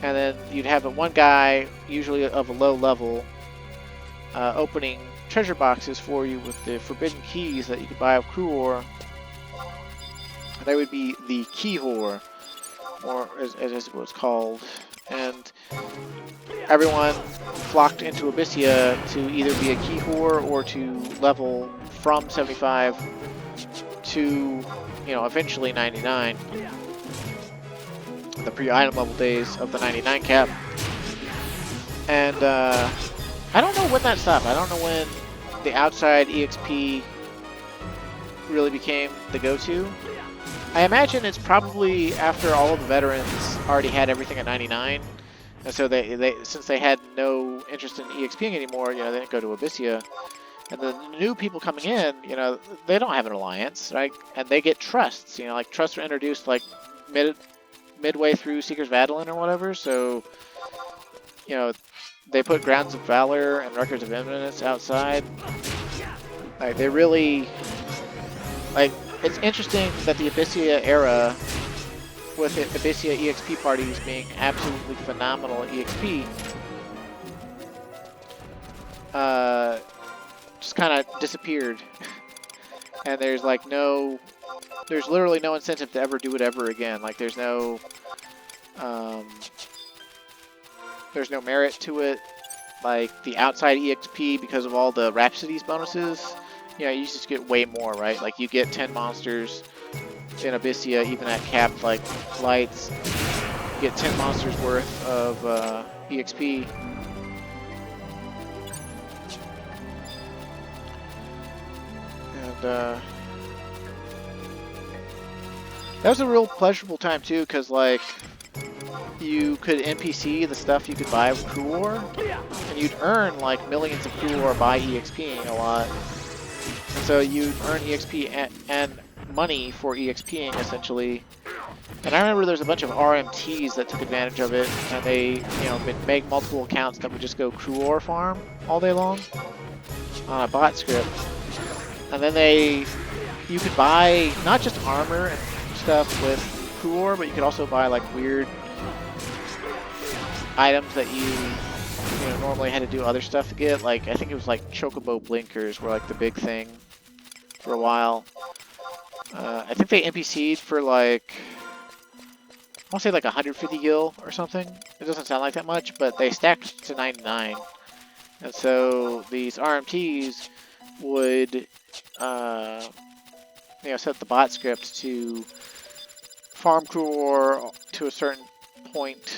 Speaker 1: And then you'd have one guy, usually of a low level, opening treasure boxes for you with the forbidden keys that you could buy of Cruor. They would be the key whore, or as it was called. And everyone flocked into Abyssia to either be a key whore or to level from 75 to, you know, eventually 99. The pre-item level days of the 99 cap. And I don't know when that stopped. I don't know when the outside EXP really became the go-to. I imagine it's probably after all of the veterans already had everything at 99. And so they since they had no interest in EXPing anymore, you know, they didn't go to Abyssia. And the new people coming in, you know, they don't have an alliance, right? And they get trusts, you know, like trusts were introduced like midway through Seeker's Vadalin or whatever, so, you know, they put Grounds of Valor and Records of Eminence outside. Like, they really, like, it's interesting that the Abyssia era, with the Abyssia EXP parties being absolutely phenomenal EXP, just kind of disappeared. And there's like there's literally no incentive to ever do it ever again. Like there's no merit to it. Like the outside EXP, because of all the Rhapsodies bonuses, you know, you just get way more, right? Like you get 10 monsters in Abyssia, even at capped like lights, you get 10 monsters worth of EXP. And that was a real pleasurable time too, because like you could NPC the stuff you could buy with Cruor, and you'd earn like millions of Cruor by EXPing a lot. And so you'd earn EXP and money for EXPing essentially. And I remember there's a bunch of RMTs that took advantage of it, and they, you know, make multiple accounts that would just go Cruor farm all day long on a bot script. And then you could buy not just armor and stuff with Cruor, but you could also buy like weird items that you know, normally had to do other stuff to get. Like I think it was like Chocobo blinkers were like the big thing for a while. I think they NPC'd for like want to say like 150 gil or something. It doesn't sound like that much, but they stacked to 99. And so these RMTs would, set the bot script to farm crew ore to a certain point.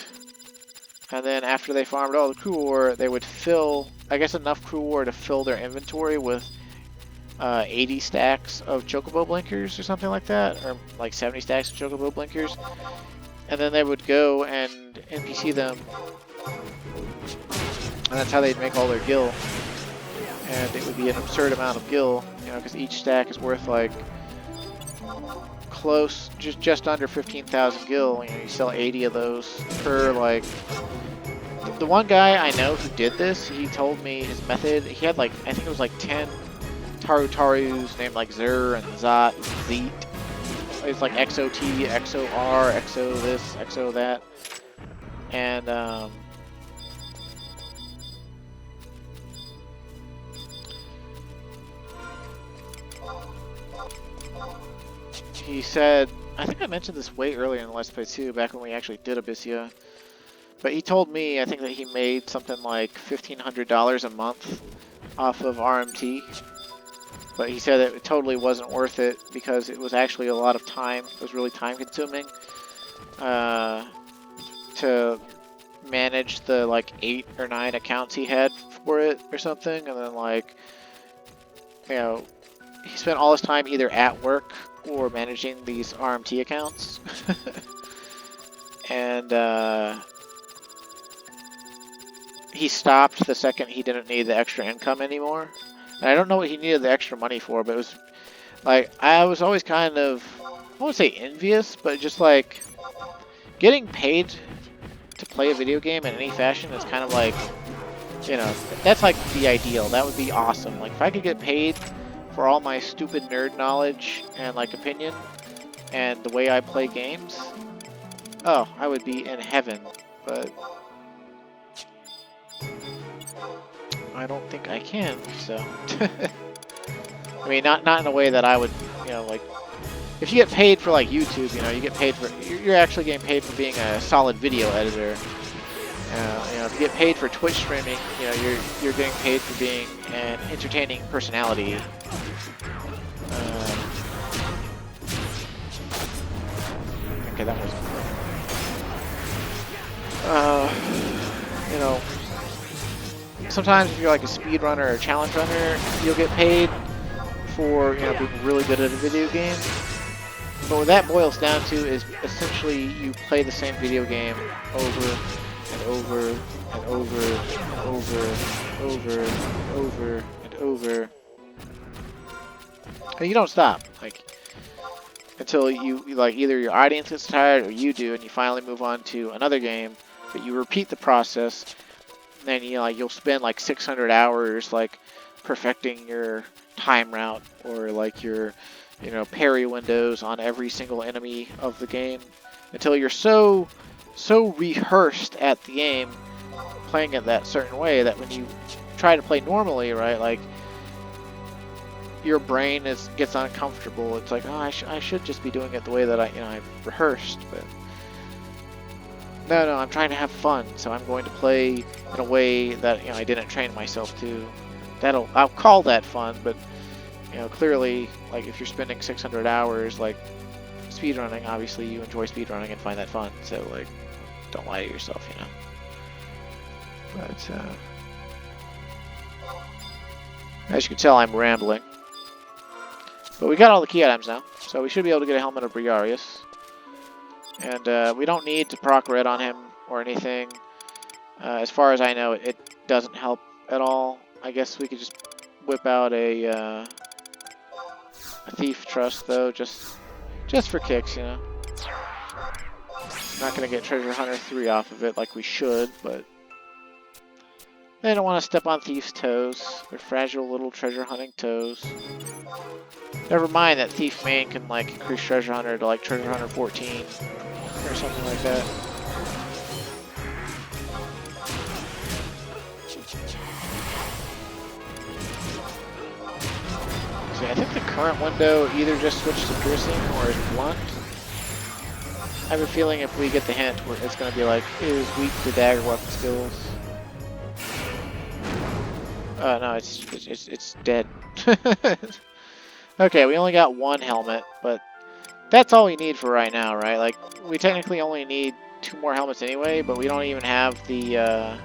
Speaker 1: And then after they farmed all the crew ore, they would fill, I guess, enough crew ore to fill their inventory with 80 stacks of chocobo blinkers or something like that, or like 70 stacks of chocobo blinkers. And then they would go and NPC them, and that's how they'd make all their gil. And it would be an absurd amount of gil, because each stack is worth like close, just under 15,000 gil. You sell 80 of those per like. The one guy I know who did this, he told me his method. He had like, I think it was like 10 Tarus named like Zur and Zot, Zeet. It's like XOT, XOR, XO this, XO that. And he said, I think I mentioned this way earlier in the Let's Play too, back when we actually did Abyssia. But he told me, I think that he made something like $1,500 a month off of RMT. But he said it totally wasn't worth it because it was actually a lot of time. It was really time consuming to manage the like 8 or 9 accounts he had for it or something. And then like, he spent all his time either at work or managing these RMT accounts. And he stopped the second he didn't need the extra income anymore. And I don't know what he needed the extra money for, but it was like, I was always kind of, I won't say envious, but just like getting paid to play a video game in any fashion is kind of like, that's like the ideal. That would be awesome. Like if I could get paid for all my stupid nerd knowledge and like opinion and the way I play games, oh, I would be in heaven. But I don't think I can, so. I mean, not in a way that I would, like, if you get paid for like YouTube, you get paid for, you're actually getting paid for being a solid video editor. If you get paid for Twitch streaming, you're getting paid for being an entertaining personality. Okay, that wasn't good. Sometimes if you're like a speedrunner or a challenge runner, you'll get paid for, being really good at a video game. But what that boils down to is essentially you play the same video game over and over and over and over and over and over and over. And you don't stop, like, until you like either your audience gets tired or you do, and you finally move on to another game. But you repeat the process. And then you'll spend like 600 hours like perfecting your time route or like your parry windows on every single enemy of the game until you're so rehearsed at the game playing it that certain way that when you try to play normally, right, like your brain gets uncomfortable. It's like, oh, I should just be doing it the way that I've rehearsed, but no, I'm trying to have fun, so I'm going to play in a way that I didn't train myself to. I'll call that fun, but clearly, like if you're spending 600 hours like speedrunning, obviously you enjoy speedrunning and find that fun. So like, don't lie to yourself, But as you can tell, I'm rambling. But we got all the key items now, so we should be able to get a helmet of Briareus. And we don't need to proc red on him or anything. As far as I know, it doesn't help at all. I guess we could just whip out a thief trust though, just for kicks, Not gonna get treasure hunter 3 off of it like we should, but they don't want to step on thief's toes. Their fragile little treasure hunting toes. Never mind that thief main can like increase treasure hunter to like treasure hunter 14 or something like that. See, I think the current window either just switched to piercing or is blunt. have a feeling if we get the hint, it's going to be like, is weak to dagger weapon skills. No, it's dead. Okay, we only got one helmet, but that's all we need for right now, right? Like, we technically only need 2 more helmets anyway, but we don't even have the,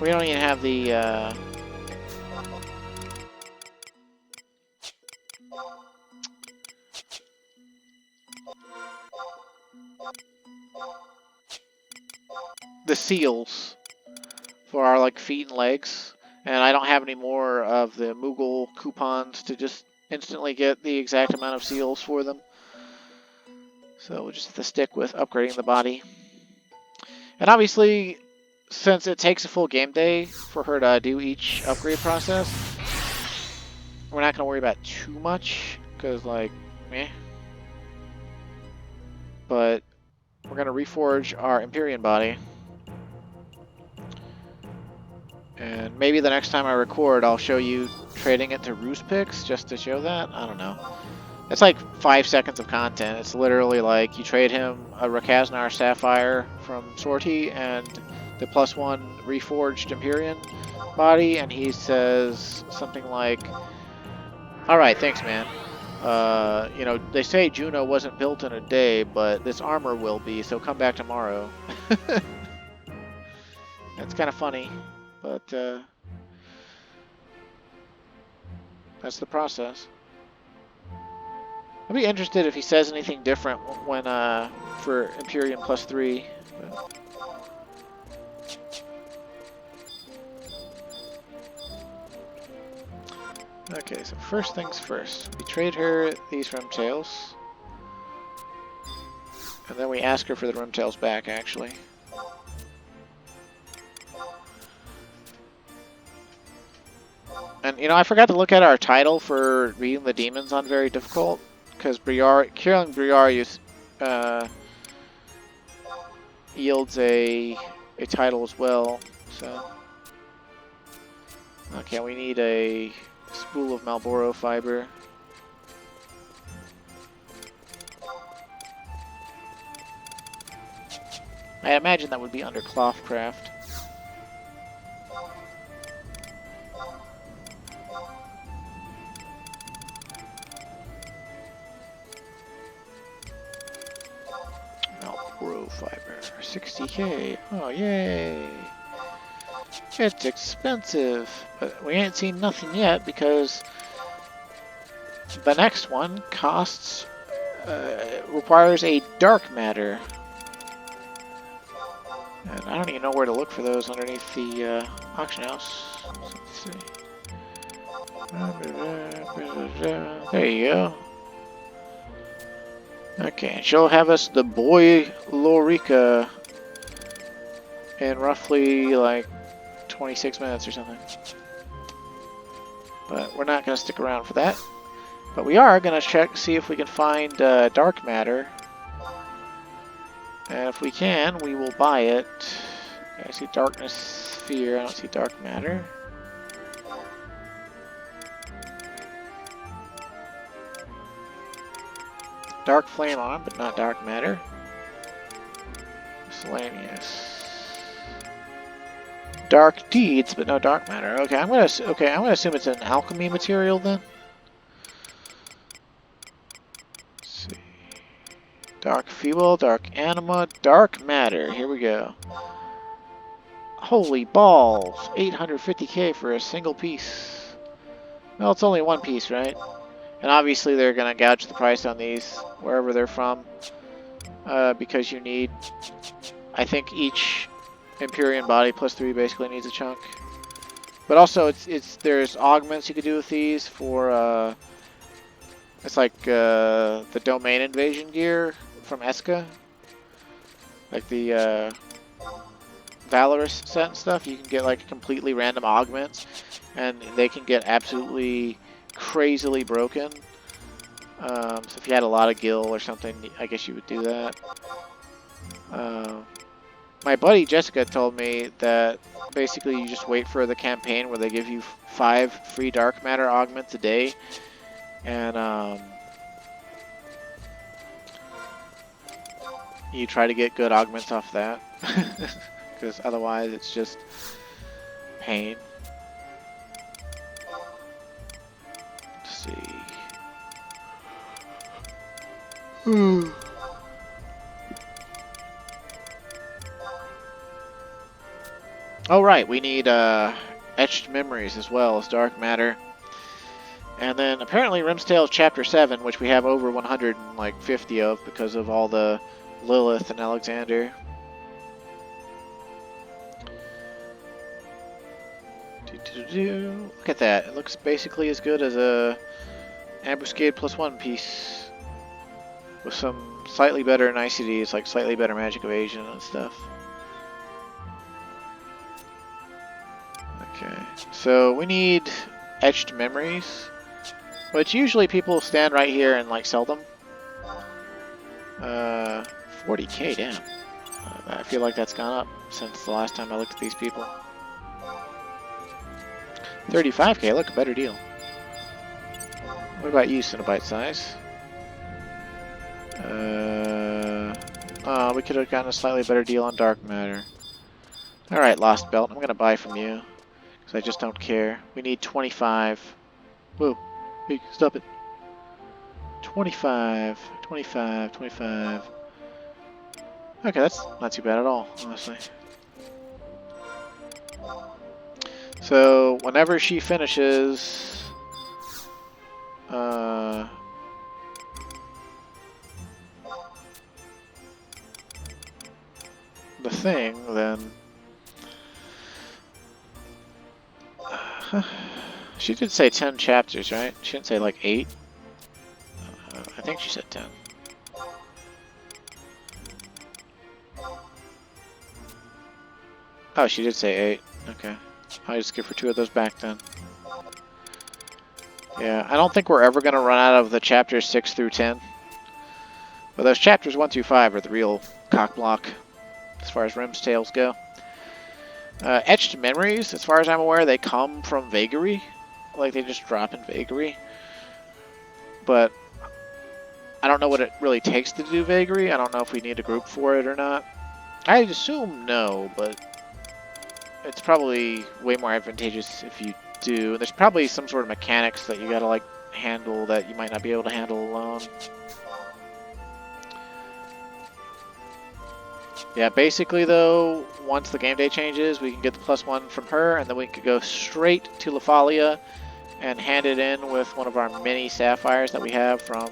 Speaker 1: we don't even have the seals for our, like, feet and legs. And I don't have any more of the Moogle coupons to just instantly get the exact amount of seals for them. So we'll just have to stick with upgrading the body. And obviously, since it takes a full game day for her to do each upgrade process, we're not going to worry about too much, because, like, meh. But we're going to reforge our Empyrean body. And maybe the next time I record, I'll show you trading it to roost picks, just to show that. I don't know. It's like 5 seconds of content. It's literally like you trade him a Rakaznar Sapphire from Sortie and the +1 reforged Empyrean body, and he says something like, "Alright, thanks, man. You know, they say Juno wasn't built in a day, but this armor will be, so come back tomorrow." That's kind of funny, but that's the process. I'd be interested if he says anything different when for Empyrean +3. But... Okay, so first things first. We trade her these rimtails. And then we ask her for the rimtails back, actually. And, you know, I forgot to look at our title for beating the demons on very difficult. Because killing Briar yields a title as well. So, okay, we need a spool of Malboro fiber. I imagine that would be under Clothcraft. Malboro fiber, 60k. Oh, yay! It's expensive, but we ain't seen nothing yet because the next one costs, requires a dark matter. And I don't even know where to look for those underneath the auction house. So let's see. There you go. Okay, she'll have us the boy Lorica in roughly like 26 minutes or something. But we're not going to stick around for that. But we are going to see if we can find dark matter. And if we can, we will buy it. Okay, I see darkness sphere, I don't see dark matter. Dark flame on, but not dark matter. Miscellaneous. Dark deeds, but no dark matter. Okay, I'm gonna assume it's an alchemy material then. Let's see. Dark fuel, dark anima, dark matter. Here we go. Holy balls! 850k for a single piece. Well, it's only one piece, right? And obviously they're gonna gouge the price on these wherever they're from, because you need, I think each Empyrean body +3 basically needs a chunk. But also there's augments you could do with these for it's like the domain invasion gear from Eska, like the Valorous set and stuff. You can get like completely random augments, and they can get absolutely crazily broken. So if you had a lot of gil or something, I guess you would do that. My buddy Jessica told me that basically you just wait for the campaign where they give you 5 free dark matter augments a day, and you try to get good augments off that. Because otherwise it's just pain. Let's see. Oh right, we need etched memories as well as dark matter. And then apparently Rim's Tales Chapter 7, which we have over 150 of because of all the Lilith and Alexander. Look at that. It looks basically as good as a Ambuscade +1 piece. With some slightly better niceties, like slightly better magic evasion and stuff. Okay, so we need etched memories, which usually people stand right here and like sell them. 40k, damn. I feel like that's gone up since the last time I looked at these people. 35k, look, a better deal. What about you, Cenobite Size? We could have gotten a slightly better deal on dark matter. Alright, Lost Belt, I'm gonna buy from you. Because I just don't care. We need 25. Whoa. Hey, stop it. 25. 25. 25. Okay, that's not too bad at all, honestly. So, whenever she finishes... the thing, then... She did say 10 chapters, right? She didn't say like 8? I think she said 10. Oh, she did say 8. Okay. I'll just give her 2 of those back then. Yeah, I don't think we're ever going to run out of the chapters 6 through 10. But those chapters 1 through 5 are the real cock block as far as Rim's Tales go. Etched memories, as far as I'm aware, they come from Vagary. Like, they just drop in Vagary. But I don't know what it really takes to do Vagary. I don't know if we need a group for it or not. I assume no, but it's probably way more advantageous if you do. There's probably some sort of mechanics that you gotta, like, handle that you might not be able to handle alone. Yeah, basically though, once the game day changes, we can get the +1 from her, and then we could go straight to Lafalia and hand it in with one of our many sapphires that we have from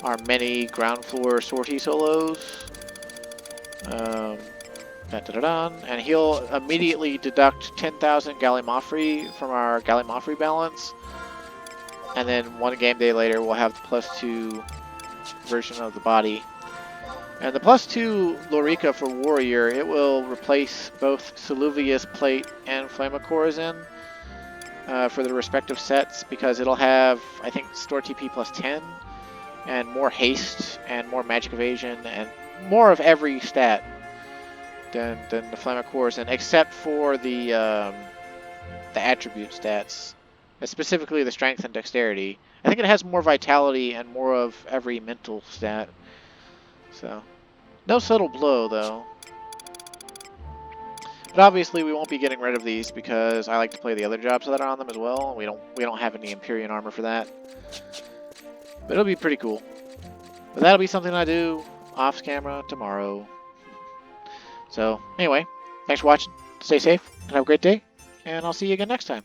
Speaker 1: our many ground floor sortie solos. And he'll immediately deduct 10,000 Gallimaufry from our Gallimaufry balance, and then one game day later we'll have the +2 version of the body. And the +2 Lorica for Warrior, it will replace both Saluvius Plate and Flammacorazin for the respective sets, because it'll have, I think, Store TP +10, and more haste, and more magic evasion, and more of every stat than the Flammacorazin, except for the attribute stats, specifically the strength and dexterity. I think it has more vitality and more of every mental stat. So, no subtle blow though. But obviously we won't be getting rid of these because I like to play the other jobs that are on them as well. We don't have any Empyrean armor for that. But it'll be pretty cool. But that'll be something I do off camera tomorrow. So anyway, thanks for watching. Stay safe and have a great day. And I'll see you again next time.